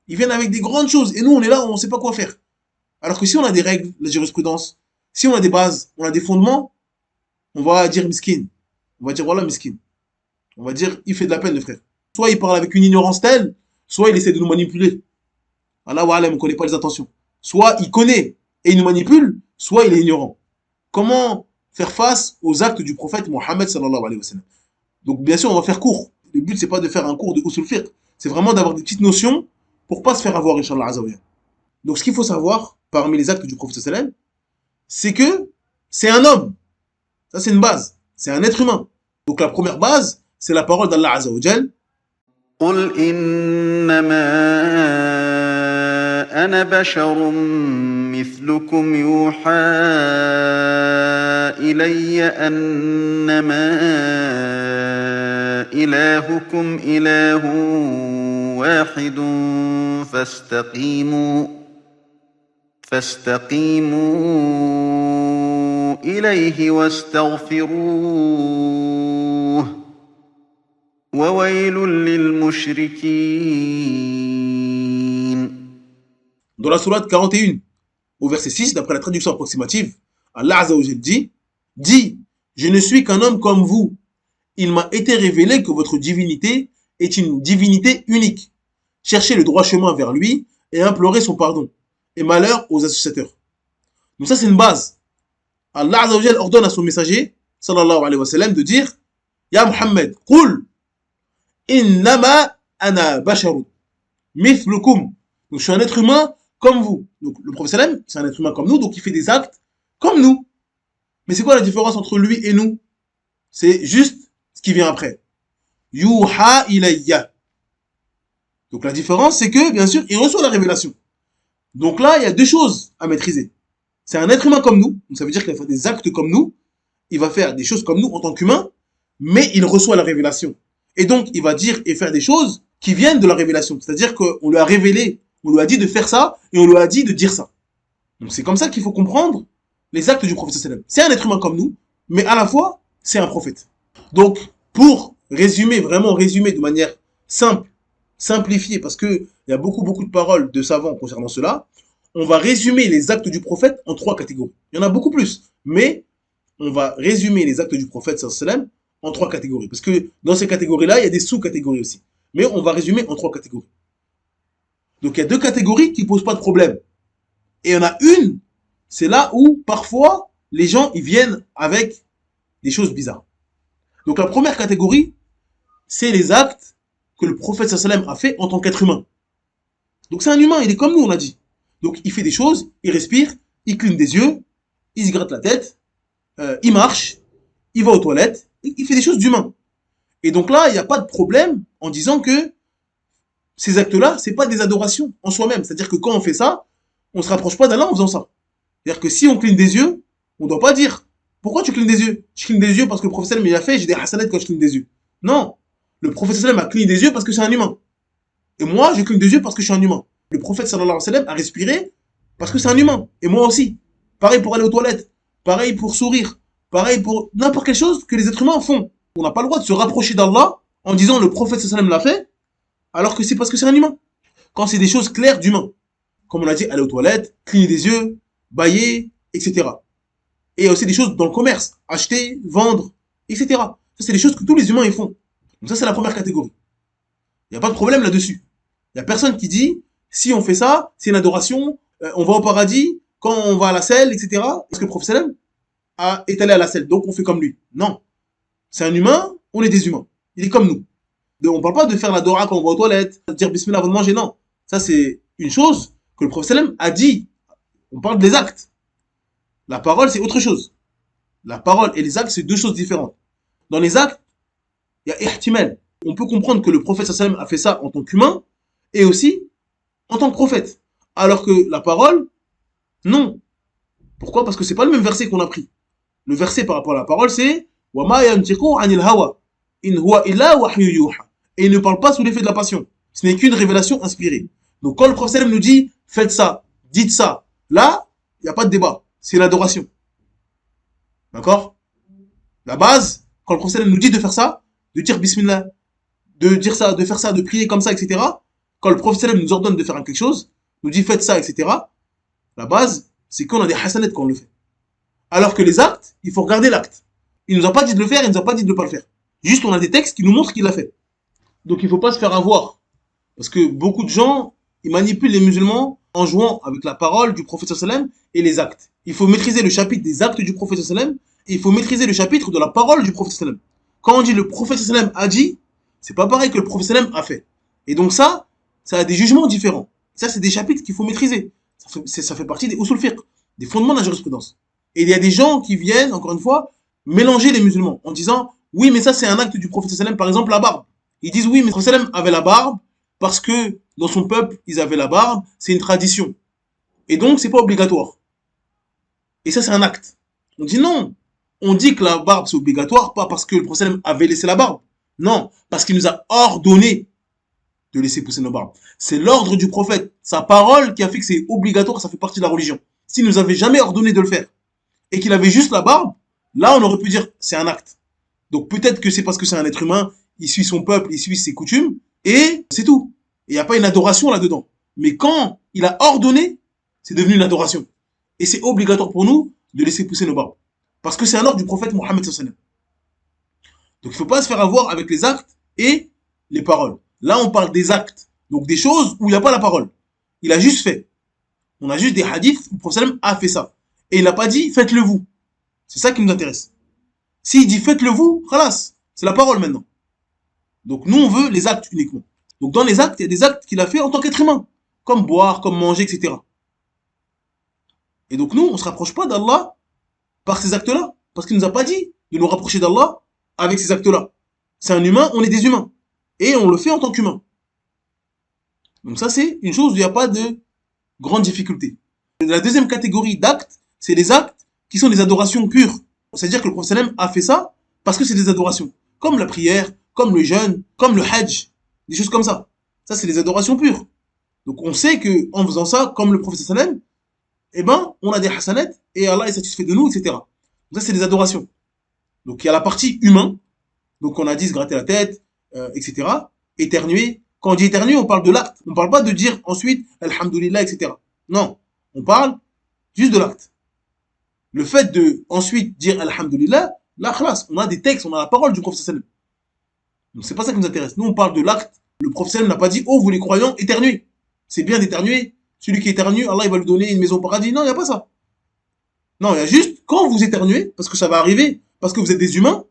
Ils viennent avec des grandes choses. Et nous, on est là, on ne sait pas quoi faire. Alors que si on a des règles, la jurisprudence, si on a des bases, on a des fondements, on va dire miskin. On va dire voilà miskin. On va dire il fait de la peine le frère. Soit il parle avec une ignorance telle, soit il essaie de nous manipuler. Allah wa alam, on ne connaît pas les intentions. Soit il connaît et il nous manipule, soit il est ignorant. Comment faire face aux actes du prophète Mohammed sallallahu alayhi wa sallam? Donc bien sûr, on va faire court. Le but, c'est pas de faire un cours de usul fiqh. C'est vraiment d'avoir des petites notions pour pas se faire avoir, Inch'Allah Azzawajal. Donc ce qu'il faut savoir, parmi les actes du prophète sallallahu alayhi wa sallam, c'est que c'est un homme. Ça, c'est une base. C'est un être humain. Donc la première base, c'est la parole d'Allah Azzawajal. قل إنما أنا بشر مثلكم يوحى إلي أنما إلهكم إله واحد فاستقيموا إليه واستغفروه وويل للمشركين. Dans la sourate 41, au verset 6, d'après la traduction approximative, Allah Azzawajal dit, je ne suis qu'un homme comme vous. Il m'a été révélé que votre divinité est une divinité unique. Cherchez le droit chemin vers lui et implorez son pardon. Et malheur aux associateurs. Donc ça, c'est une base. Allah Azzawajal ordonne à son messager, sallallahu alayhi wa sallam, de dire, Ya Muhammad, qul, innama ana basharun, mithlukum. Donc je suis un être humain comme vous. Donc le prophète sallam, c'est un être humain comme nous, donc il fait des actes comme nous. Mais c'est quoi la différence entre lui et nous? C'est juste ce qui vient après. Yuha ilayya. Donc la différence, c'est que, bien sûr, il reçoit la révélation. Donc là, il y a deux choses à maîtriser. C'est un être humain comme nous, donc ça veut dire qu'il va faire des actes comme nous, il va faire des choses comme nous en tant qu'humain, mais il reçoit la révélation. Et donc, il va dire et faire des choses qui viennent de la révélation. C'est-à-dire qu'on lui a révélé, on lui a dit de faire ça, et on lui a dit de dire ça. Donc c'est comme ça qu'il faut comprendre les actes du prophète sallam. C'est un être humain comme nous, mais à la fois, c'est un prophète. Donc, pour résumer, vraiment résumer de manière simple, simplifiée, parce qu'il y a beaucoup de paroles de savants concernant cela, on va résumer les actes du prophète en 3 catégories. Il y en a beaucoup plus, mais on va résumer les actes du prophète sallam en 3 catégories. Parce que dans ces catégories-là, il y a des sous-catégories aussi. Mais on va résumer en 3 catégories. Donc il y a 2 catégories qui ne posent pas de problème. Et il y en a une, c'est là où parfois les gens ils viennent avec des choses bizarres. Donc la première catégorie, c'est les actes que le prophète sallam a fait en tant qu'être humain. Donc c'est un humain, il est comme nous, on a dit. Donc il fait des choses, il respire, il cligne des yeux, il se gratte la tête, il marche, il va aux toilettes, il fait des choses d'humain. Et donc là, il n'y a pas de problème en disant que ces actes-là, c'est pas des adorations en soi-même. C'est-à-dire que quand on fait ça, on se rapproche pas d'Allah en faisant ça. C'est-à-dire que si on cligne des yeux, on doit pas dire pourquoi tu clignes des yeux. Je cligne des yeux parce que le prophète il a fait, j'ai des hasanats quand je cligne des yeux. Non, le prophète a cligné des yeux parce que c'est un humain. Et moi, je cligne des yeux parce que je suis un humain. Le prophète sallallahu alayhi wa sallam a respiré parce que c'est un humain. Et moi aussi. Pareil pour aller aux toilettes. Pareil pour sourire. Pareil pour n'importe quelle chose que les êtres humains font. On n'a pas le droit de se rapprocher d'Allah en disant le prophète sallallahu alayhi wa sallam l'a fait, alors que c'est parce que c'est un humain. Quand c'est des choses claires d'humain. Comme on a dit, aller aux toilettes, cligner des yeux, bailler, etc. Et il y a aussi des choses dans le commerce. Acheter, vendre, etc. Ça, c'est des choses que tous les humains ils font. Donc ça, c'est la première catégorie. Il n'y a pas de problème là-dessus. Il n'y a personne qui dit, si on fait ça, c'est une adoration, on va au paradis, quand on va à la selle, etc. Parce que le prophète sallam est allé à la selle, donc on fait comme lui. Non. C'est un humain, on est des humains. Il est comme nous. On ne parle pas de faire la dora quand on va aux toilettes, de dire bismillah avant de manger, non. Ça, c'est une chose que le prophète sallam a dit. On parle des actes. La parole, c'est autre chose. La parole et les actes, c'est deux choses différentes. Dans les actes, il y a ihtimal. On peut comprendre que le prophète sallam a fait ça en tant qu'humain et aussi en tant que prophète. Alors que la parole, non. Pourquoi? Parce que c'est pas le même verset qu'on a pris. Le verset par rapport à la parole, c'est وَمَا يَنْتِقُ عَنِ الْهَوَى إِنْ هُوَ إِلَّا وَحْيٌ يُوحَى. Et il ne parle pas sous l'effet de la passion. Ce n'est qu'une révélation inspirée. Donc quand le prophète nous dit faites ça, dites ça, là, il n'y a pas de débat. C'est l'adoration. D'accord? La base, quand le prophète nous dit de faire ça, de dire bismillah, de dire ça, de faire ça, de prier comme ça, etc. Quand le prophète nous ordonne de faire quelque chose, nous dit faites ça, etc. La base, c'est qu'on a des hasanats quand on le fait. Alors que les actes, il faut regarder l'acte. Il nous a pas dit de le faire, il nous a pas dit de ne pas le faire. Juste, on a des textes qui nous montrent qu'il l'a fait. Donc, il faut pas se faire avoir. Parce que beaucoup de gens, ils manipulent les musulmans en jouant avec la parole du prophète sallam et les actes. Il faut maîtriser le chapitre des actes du prophète sallam et il faut maîtriser le chapitre de la parole du prophète sallam. Quand on dit le prophète sallam a dit, c'est pas pareil que le prophète sallam a fait. Et donc ça a des jugements différents. Ça, c'est des chapitres qu'il faut maîtriser. Ça fait partie des usul fiqh, des fondements de la jurisprudence. Et il y a des gens qui viennent, encore une fois, mélanger les musulmans en disant oui, mais ça c'est un acte du prophète sallam, par exemple la barbe. Ils disent oui, mais le prophète sallam avait la barbe parce que dans son peuple ils avaient la barbe, c'est une tradition. Et donc c'est pas obligatoire. Et ça c'est un acte. On dit non. On dit que la barbe c'est obligatoire, pas parce que le prophète sallam avait laissé la barbe. Non, parce qu'il nous a ordonné de laisser pousser nos barbes. C'est l'ordre du prophète, sa parole qui a fait que c'est obligatoire, ça fait partie de la religion. S'il nous avait jamais ordonné de le faire et qu'il avait juste la barbe, là on aurait pu dire c'est un acte. Donc peut-être que c'est parce que c'est un être humain, il suit son peuple, il suit ses coutumes, et c'est tout. Il n'y a pas une adoration là-dedans. Mais quand il a ordonné, c'est devenu une adoration. Et c'est obligatoire pour nous de laisser pousser nos barbes. Parce que c'est un ordre du prophète Mohammed sallallahu alayhi wa sallam. Donc il ne faut pas se faire avoir avec les actes et les paroles. Là on parle des actes, donc des choses où il n'y a pas la parole. Il a juste fait. On a juste des hadiths où le prophète sallallahu alayhi wa sallam a fait ça. Et il n'a pas dit faites-le vous. C'est ça qui nous intéresse. S'il dit faites-le vous, khalas, c'est la parole maintenant. Donc nous on veut les actes uniquement. Donc dans les actes, il y a des actes qu'il a fait en tant qu'être humain, comme boire, comme manger, etc. Et donc nous, on ne se rapproche pas d'Allah par ces actes-là, parce qu'il ne nous a pas dit de nous rapprocher d'Allah avec ces actes-là. C'est un humain, on est des humains. Et on le fait en tant qu'humain. Donc ça c'est une chose où il n'y a pas de grande difficulté. La deuxième catégorie d'actes, c'est les actes qui sont des adorations pures. C'est-à-dire que le prophète sallam a fait ça parce que c'est des adorations. Comme la prière, comme le jeûne, comme le hajj, des choses comme ça. Ça, c'est des adorations pures. Donc on sait que en faisant ça, comme le prophète sallam, eh ben, on a des hasanat et Allah est satisfait de nous, etc. Donc ça, c'est des adorations. Donc il y a la partie humain. Donc on a dit se gratter la tête, etc. Éternuer. Quand on dit éternuer, on parle de l'acte. On ne parle pas de dire ensuite alhamdulillah, etc. Non, on parle juste de l'acte. Le fait de ensuite dire alhamdulillah, là, khlas, on a des textes, on a la parole du prophète sallam. Donc c'est pas ça qui nous intéresse. Nous on parle de l'acte. Le prophète sallam n'a pas dit oh vous les croyants éternuez. C'est bien d'éternuer. Celui qui éternue, Allah il va lui donner une maison au paradis. Non, il n'y a pas ça. Non, il y a juste quand vous éternuez, parce que ça va arriver, parce que vous êtes des humains,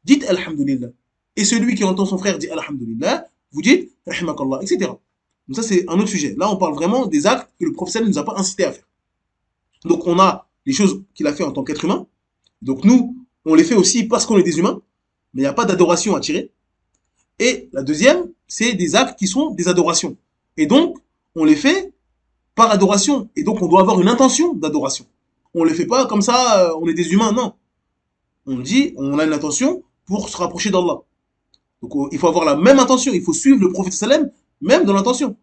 dites alhamdulillah. Et celui qui entend son frère dit alhamdulillah, vous dites rahimakallah, etc. Donc ça c'est un autre sujet. Là on parle vraiment des actes que le prophète sallam ne nous a pas incité à faire. Donc on a les choses qu'il a fait en tant qu'être humain. Donc nous, on les fait aussi parce qu'on est des humains, mais il n'y a pas d'adoration à tirer. Et la deuxième, c'est des actes qui sont des adorations. Et donc, on les fait par adoration. Et donc, on doit avoir une intention d'adoration. On ne les fait pas comme ça, on est des humains, non. On dit, on a une intention pour se rapprocher d'Allah. Donc, il faut avoir la même intention. Il faut suivre le prophète sallam, même dans l'intention.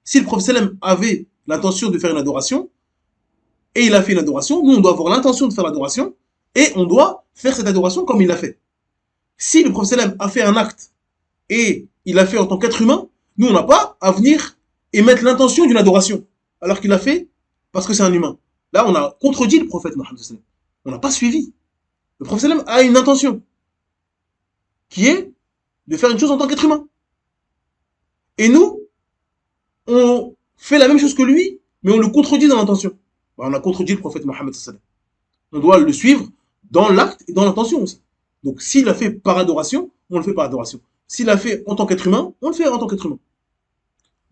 Si le prophète sallam avait l'intention de faire une adoration, et il a fait une adoration, nous, on doit avoir l'intention de faire l'adoration, et on doit faire cette adoration comme il l'a fait. Si le prophète sallam a fait un acte, et il l'a fait en tant qu'être humain, nous, on n'a pas à venir émettre l'intention d'une adoration, alors qu'il l'a fait parce que c'est un humain. Là, on a contredit le prophète Mohammed sallam. On n'a pas suivi. Le prophète sallam a une intention, qui est de faire une chose en tant qu'être humain. Et nous, on fait la même chose que lui, mais on le contredit dans l'intention. On a contredit le prophète Mohammed sallam. On doit le suivre dans l'acte et dans l'intention aussi. Donc, s'il l'a fait par adoration, on le fait par adoration. S'il l'a fait en tant qu'être humain, on le fait en tant qu'être humain.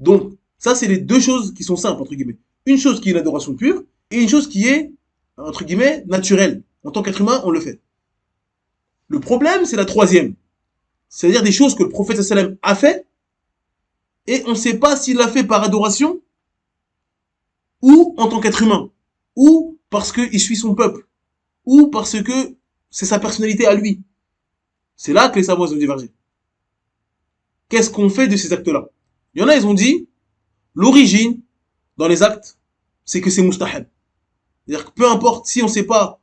Donc, ça, c'est les deux choses qui sont simples, entre guillemets. Une chose qui est une adoration pure, et une chose qui est, entre guillemets, naturelle. En tant qu'être humain, on le fait. Le problème, c'est la troisième. C'est-à-dire des choses que le prophète sallam a fait, et on ne sait pas s'il l'a fait par adoration, ou en tant qu'être humain, ou parce qu'il suit son peuple, ou parce que c'est sa personnalité à lui. C'est là que les savants ont divergé. Qu'est-ce qu'on fait de ces actes-là? Il y en a, ils ont dit, l'origine dans les actes, c'est que c'est mustahab. C'est-à-dire que peu importe si on ne sait pas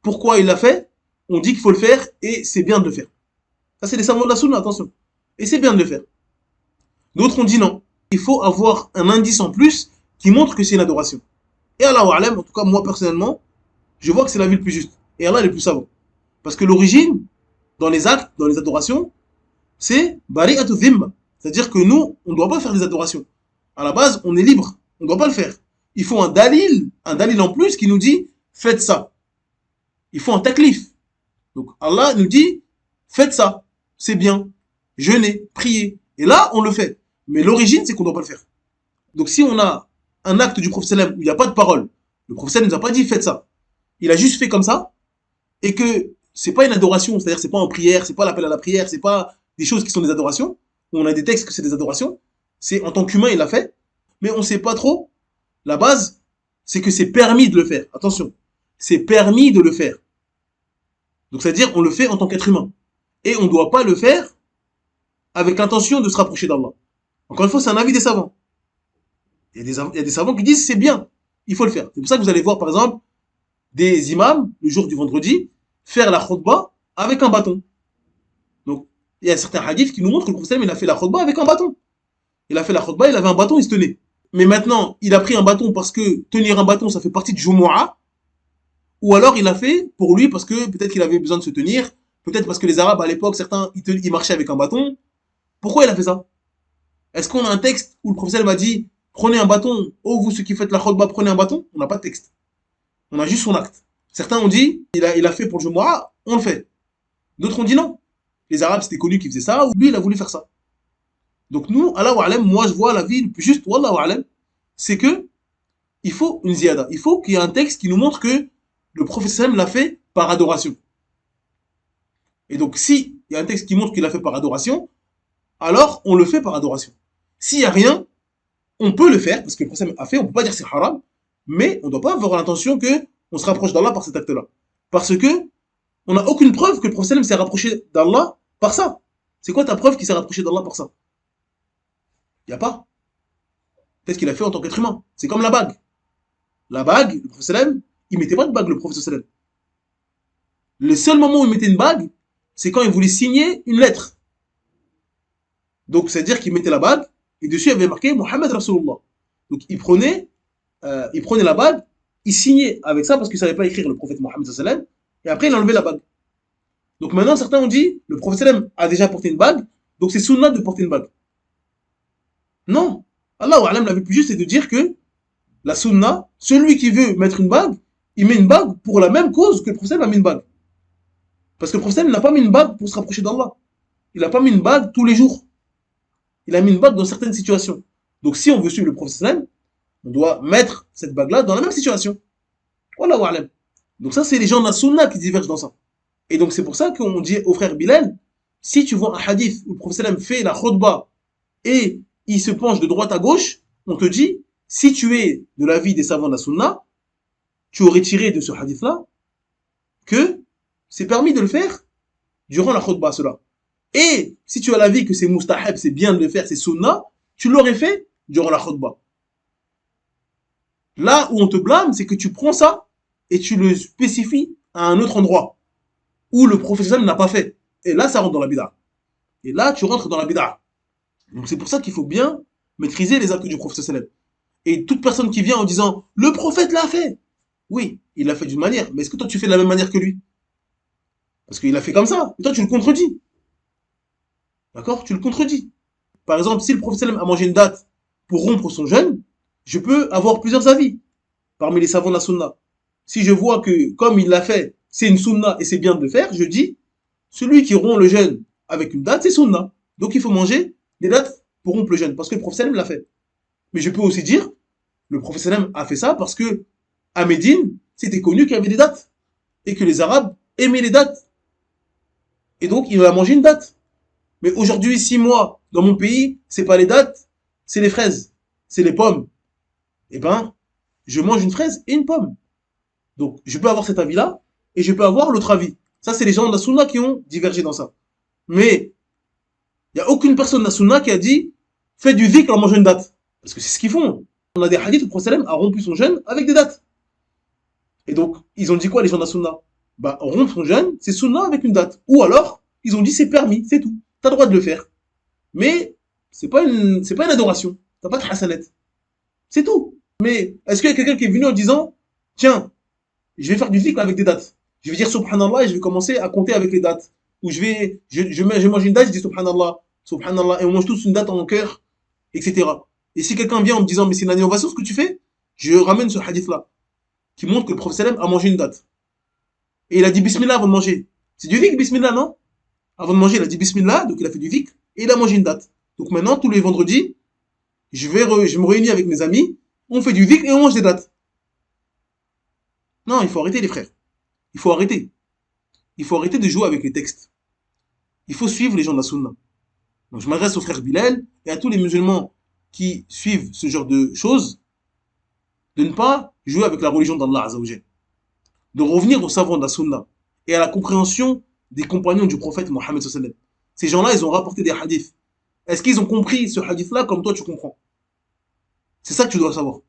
pourquoi il l'a fait, on dit qu'il faut le faire et c'est bien de le faire. Ça, c'est les savants de la sunna, attention. Et c'est bien de le faire. D'autres ont dit non. Il faut avoir un indice en plus qui montre que c'est une adoration. Et Allah wa alam, en tout cas moi personnellement, je vois que c'est la vie le plus juste. Et Allah est le plus savant. Parce que l'origine, dans les actes, dans les adorations, c'est bari'atu dhimma. C'est-à-dire que nous, on ne doit pas faire des adorations. À la base, on est libre. On ne doit pas le faire. Il faut un dalil en plus qui nous dit faites ça. Il faut un taklif. Donc Allah nous dit faites ça. C'est bien. Jeûnez, priez. Et là, on le fait. Mais l'origine, c'est qu'on ne doit pas le faire. Donc si on a un acte du prophète sallam où il n'y a pas de parole, le prophète sallam ne nous a pas dit faites ça. Il a juste fait comme ça. Et que c'est pas une adoration. C'est-à-dire c'est pas en prière, c'est pas l'appel à la prière, c'est pas des choses qui sont des adorations. Où on a des textes que c'est des adorations. C'est en tant qu'humain, il l'a fait. Mais on ne sait pas trop. La base, c'est que c'est permis de le faire. Attention. C'est permis de le faire. Donc, c'est-à-dire, on le fait en tant qu'être humain. Et on ne doit pas le faire avec l'intention de se rapprocher d'Allah. Encore une fois, c'est un avis des savants. Il y a des savants qui disent c'est bien. Il faut le faire. C'est pour ça que vous allez voir, par exemple, des imams, le jour du vendredi, faire la khutbah avec un bâton. Donc, il y a certains hadiths qui nous montrent que le prophète, il a fait la khutbah avec un bâton. Il a fait la khutbah, il avait un bâton, il se tenait. Mais maintenant, il a pris un bâton parce que tenir un bâton, ça fait partie du Jumu'ah. Ou alors, il a fait pour lui parce que peut-être qu'il avait besoin de se tenir. Peut-être parce que les Arabes, à l'époque, certains, ils marchaient avec un bâton. Pourquoi il a fait ça? Est-ce qu'on a un texte où le prophète m'a dit prenez un bâton, oh vous ceux qui faites la khutbah, prenez un bâton? On n'a pas de texte. On a juste son acte. Certains ont dit il a fait pour le Jumu'ah, on le fait. D'autres ont dit non. Les Arabes, c'était connu qu'ils faisaient ça, ou lui, il a voulu faire ça. Donc nous, Allah wa alam, moi je vois la vie le plus juste, wallah wa alam, c'est que il faut une ziyada. Il faut qu'il y ait un texte qui nous montre que le prophète sallam l'a fait par adoration. Et donc si il y a un texte qui montre qu'il l'a fait par adoration, alors on le fait par adoration. S'il n'y a rien, on peut le faire, parce que le prophète a fait, on ne peut pas dire que c'est haram, mais on ne doit pas avoir l'intention que on se rapproche d'Allah par cet acte-là. Parce que on n'a aucune preuve que le prophète s'est rapproché d'Allah par ça. C'est quoi ta preuve qu'il s'est rapproché d'Allah par ça? Il n'y a pas. Peut-être qu'il a fait en tant qu'être humain. C'est comme la bague. La bague, le prophète, il ne mettait pas de bague, le prophète. Le seul moment où il mettait une bague, c'est quand il voulait signer une lettre. Donc, c'est-à-dire qu'il mettait la bague, et dessus, il avait marqué Mohammed Rasulullah. Donc, il prenait la bague, il signait avec ça parce qu'il ne savait pas écrire le prophète Mohammed, et après, il enlevait la bague. Donc, maintenant, certains ont dit le prophète a déjà porté une bague, donc c'est sunnah de porter une bague. Non. Allah wa alam, la vie plus juste, c'est de dire que la sunna, celui qui veut mettre une bague, il met une bague pour la même cause que le prophète a mis une bague. Parce que le prophète n'a pas mis une bague pour se rapprocher d'Allah. Il n'a pas mis une bague tous les jours. Il a mis une bague dans certaines situations. Donc si on veut suivre le prophète, on doit mettre cette bague-là dans la même situation. Wallahu a'lam. Donc ça, c'est les gens de la sunna qui divergent dans ça. Et donc c'est pour ça qu'on dit au frère Bilal, si tu vois un hadith où le prophète fait la khutbah et il se penche de droite à gauche, on te dit, si tu es de l'avis des savants de la sunna, tu aurais tiré de ce hadith-là que c'est permis de le faire durant la khutbah, cela. Et si tu as l'avis que c'est mustahab, c'est bien de le faire, c'est sunna, tu l'aurais fait durant la khutbah. Là où on te blâme, c'est que tu prends ça et tu le spécifies à un autre endroit où le prophète n'a pas fait. Et là, ça rentre dans la bid'a. Et là, tu rentres dans la bid'a. Donc c'est pour ça qu'il faut bien maîtriser les actes du prophète. Et toute personne qui vient en disant « Le prophète l'a fait !» Oui, il l'a fait d'une manière. Mais est-ce que toi, tu fais de la même manière que lui? Parce qu'il a fait comme ça. Et toi, tu le contredis. D'accord? Tu le contredis. Par exemple, si le prophète a mangé une date pour rompre son jeûne, je peux avoir plusieurs avis parmi les savants de la sunna. Si je vois que, comme il l'a fait, c'est une sunna et c'est bien de le faire, je dis, celui qui rompt le jeûne avec une date, c'est sunna. Donc il faut manger des dates pour rompre le jeûne, parce que le prophète l'a fait. Mais je peux aussi dire, le prophète a fait ça parce que à Médine, c'était connu qu'il y avait des dates et que les Arabes aimaient les dates. Et donc il va manger une date. Mais aujourd'hui, 6 mois, dans mon pays, c'est pas les dates, c'est les fraises, c'est les pommes. Eh ben, je mange une fraise et une pomme. Donc, je peux avoir cet avis-là, et je peux avoir l'autre avis. Ça, c'est les gens de la sunna qui ont divergé dans ça. Mais, il n'y a aucune personne de la sunna qui a dit, fais du dhikr en mangeant une date. Parce que c'est ce qu'ils font. On a des hadiths où le prophète a rompu son jeûne avec des dates. Et donc, ils ont dit quoi, les gens de la sunna? Bah, rompre son jeûne, c'est sunna avec une date. Ou alors, ils ont dit, c'est permis, c'est tout. T'as le droit de le faire. Mais, c'est pas une adoration. T'as pas de hasanat. C'est tout. Mais, est-ce qu'il y a quelqu'un qui est venu en disant, tiens, je vais faire du dhikr avec des dates. Je vais dire subhanallah et je vais commencer à compter avec les dates. Ou je mange une date, je dis subhanallah, subhanallah, et on mange tous une date en cœur, etc. Et si quelqu'un vient en me disant, mais c'est une innovation ce que tu fais, je ramène ce hadith-là, qui montre que le prophète a mangé une date. Et il a dit bismillah avant de manger. C'est du dhikr, bismillah, non? Avant de manger, il a dit bismillah, donc il a fait du dhikr, et il a mangé une date. Donc maintenant, tous les vendredis, je me réunis avec mes amis, on fait du dhikr et on mange des dates. Non, il faut arrêter les frères. Il faut arrêter. Il faut arrêter de jouer avec les textes. Il faut suivre les gens de la sunna. Donc je m'adresse au frère Bilal et à tous les musulmans qui suivent ce genre de choses, de ne pas jouer avec la religion d'Allah Azzawajal. De revenir aux savants de la sunna et à la compréhension des compagnons du prophète Mohammed sallallahu alayhi wa sallam. Ces gens-là, ils ont rapporté des hadiths. Est-ce qu'ils ont compris ce hadith-là comme toi tu comprends? C'est ça que tu dois savoir.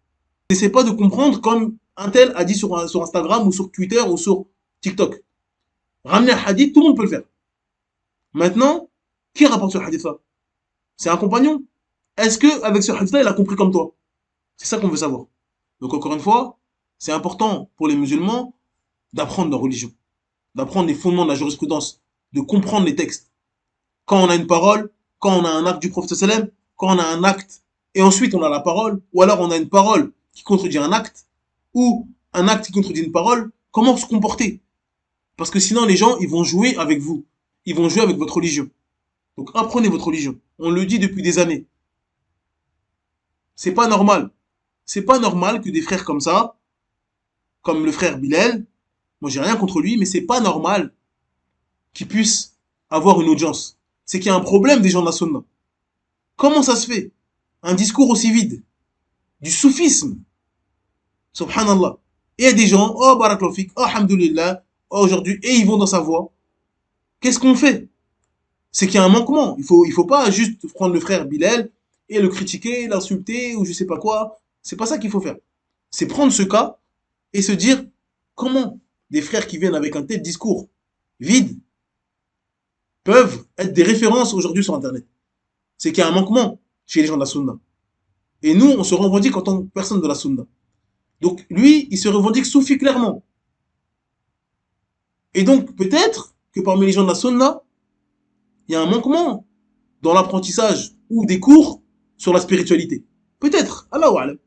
N'essaie pas de comprendre comme un tel a dit sur Instagram ou sur Twitter ou sur TikTok. Ramener un hadith, tout le monde peut le faire. Maintenant, qui rapporte ce hadith-là? C'est un compagnon. Est-ce que avec ce hadith-là, il a compris comme toi? C'est ça qu'on veut savoir. Donc encore une fois, c'est important pour les musulmans d'apprendre leur religion, d'apprendre les fondements de la jurisprudence, de comprendre les textes. Quand on a une parole, quand on a un acte du prophète sallam, quand on a un acte et ensuite on a la parole, ou alors on a une parole qui contredit un acte, ou un acte qui contredit une parole, comment se comporter? Parce que sinon les gens, ils vont jouer avec vous. Ils vont jouer avec votre religion. Donc apprenez votre religion. On le dit depuis des années. C'est pas normal. C'est pas normal que des frères comme ça, comme le frère Bilal, moi j'ai rien contre lui, mais c'est pas normal qu'ils puissent avoir une audience. C'est qu'il y a un problème des gens de la sunna. Comment ça se fait? Un discours aussi vide. Du soufisme. Subhanallah. Et il y a des gens, oh barakallahu fik, oh alhamdulillah, oh, aujourd'hui, et ils vont dans sa voie. Qu'est-ce qu'on fait? C'est qu'il y a un manquement. Il faut pas juste prendre le frère Bilal et le critiquer, l'insulter ou je sais pas quoi. C'est pas ça qu'il faut faire. C'est prendre ce cas et se dire comment des frères qui viennent avec un tel discours vide peuvent être des références aujourd'hui sur Internet. C'est qu'il y a un manquement chez les gens de la sunna. Et nous, on se revendique en tant que personne de la sunna. Donc lui, il se revendique soufi clairement. Et donc peut-être que parmi les gens de la sunna, il y a un manquement dans l'apprentissage ou des cours sur la spiritualité. Peut-être, Allahu a'lam.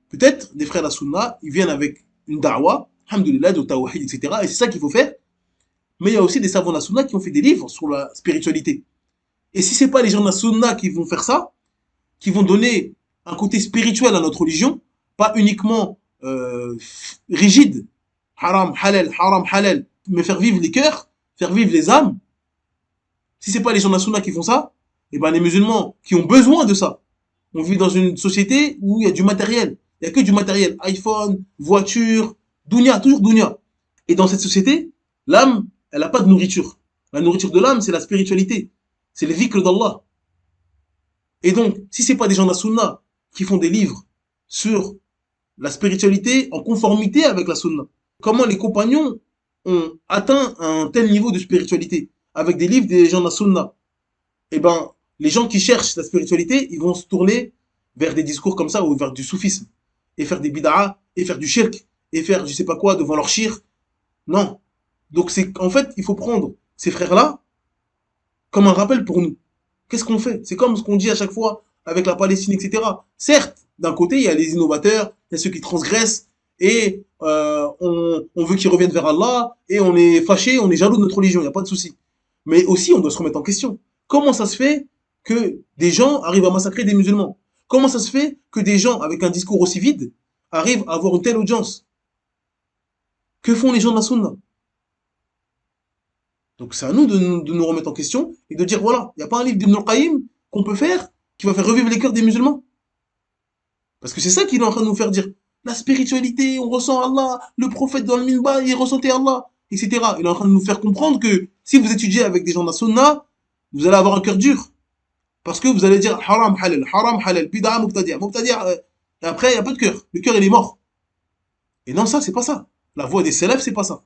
Peut-être des frères de la sunna, ils viennent avec une da'wa, alhamdulillah, de tawhid, etc. Et c'est ça qu'il faut faire. Mais il y a aussi des savants de la sunna qui ont fait des livres sur la spiritualité. Et si c'est pas les gens de la sunna qui vont faire ça, qui vont donner un côté spirituel à notre religion, pas uniquement rigide, haram, halal, mais faire vivre les cœurs, faire vivre les âmes, si c'est pas les gens de la sunna qui font ça, et ben les musulmans qui ont besoin de ça, on vit dans une société où il y a du matériel, il y a que du matériel, iPhone, voiture, dunya, toujours dunya. Et dans cette société, l'âme, elle n'a pas de nourriture. La nourriture de l'âme, c'est la spiritualité, c'est le dhikr d'Allah. Et donc, si c'est pas des gens de la sunna qui font des livres sur la spiritualité en conformité avec la sunna, comment les compagnons ont atteint un tel niveau de spiritualité avec des livres des gens de la sunna, eh ben, les gens qui cherchent la spiritualité, ils vont se tourner vers des discours comme ça ou vers du soufisme et faire des bid'ah et faire du shirk et faire je sais pas quoi devant leur shir. Non. Donc c'est en fait, il faut prendre ces frères-là comme un rappel pour nous. Qu'est-ce qu'on fait? C'est comme ce qu'on dit à chaque fois avec la Palestine, etc. Certes, d'un côté, il y a les innovateurs, il y a ceux qui transgressent, et on veut qu'ils reviennent vers Allah, et on est fâché, on est jaloux de notre religion, il n'y a pas de souci. Mais aussi, on doit se remettre en question. Comment ça se fait que des gens arrivent à massacrer des musulmans? Comment ça se fait que des gens avec un discours aussi vide arrivent à avoir une telle audience? Que font les gens de la sunna? Donc c'est à nous de nous remettre en question et de dire voilà, il n'y a pas un livre d'Ibn al-Qayyim qu'on peut faire qui va faire revivre les cœurs des musulmans. Parce que c'est ça qu'il est en train de nous faire dire. La spiritualité, on ressent Allah, le prophète dans le minbar, il ressentait Allah, etc. Il est en train de nous faire comprendre que si vous étudiez avec des gens de la sunna, vous allez avoir un cœur dur. Parce que vous allez dire haram halal, bid'a mubtadi', et après il n'y a pas de cœur. Le cœur il est mort. Et non, ça c'est pas ça. La voix des salafs c'est pas ça.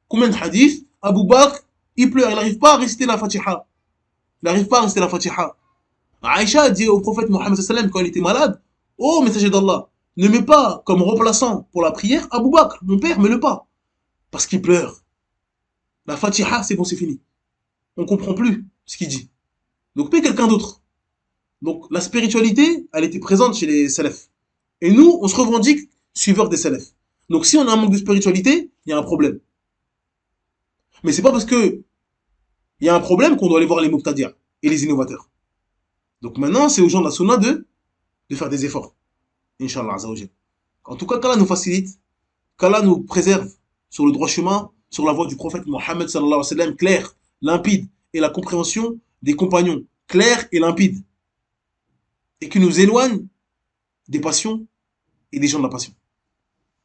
Combien de hadiths, Abu Bakr, il pleure, il n'arrive pas à réciter la Fatiha. Il n'arrive pas à réciter la Fatiha. Aïcha a dit au prophète Mohammed sallam quand il était malade, oh messager d'Allah, ne mets pas comme remplaçant pour la prière Abu Bakr, mon père, mets-le pas. Parce qu'il pleure. La Fatiha, c'est bon, c'est fini. On comprend plus ce qu'il dit. Donc paie quelqu'un d'autre. Donc la spiritualité, elle était présente chez les salafs. Et nous, on se revendique suiveurs des salafs. Donc si on a un manque de spiritualité, il y a un problème. Mais c'est pas parce que il y a un problème qu'on doit aller voir les Muqtadi'a et les innovateurs. Donc maintenant, c'est aux gens de la sunna de faire des efforts. Inch'Allah Azzawajal. En tout cas, qu'Allah nous facilite, qu'Allah nous préserve sur le droit chemin, sur la voie du prophète Mohammed sallallahu alayhi wa sallam, clair, limpide, et la compréhension des compagnons, clair et limpide. Et qui nous éloigne des passions et des gens de la passion.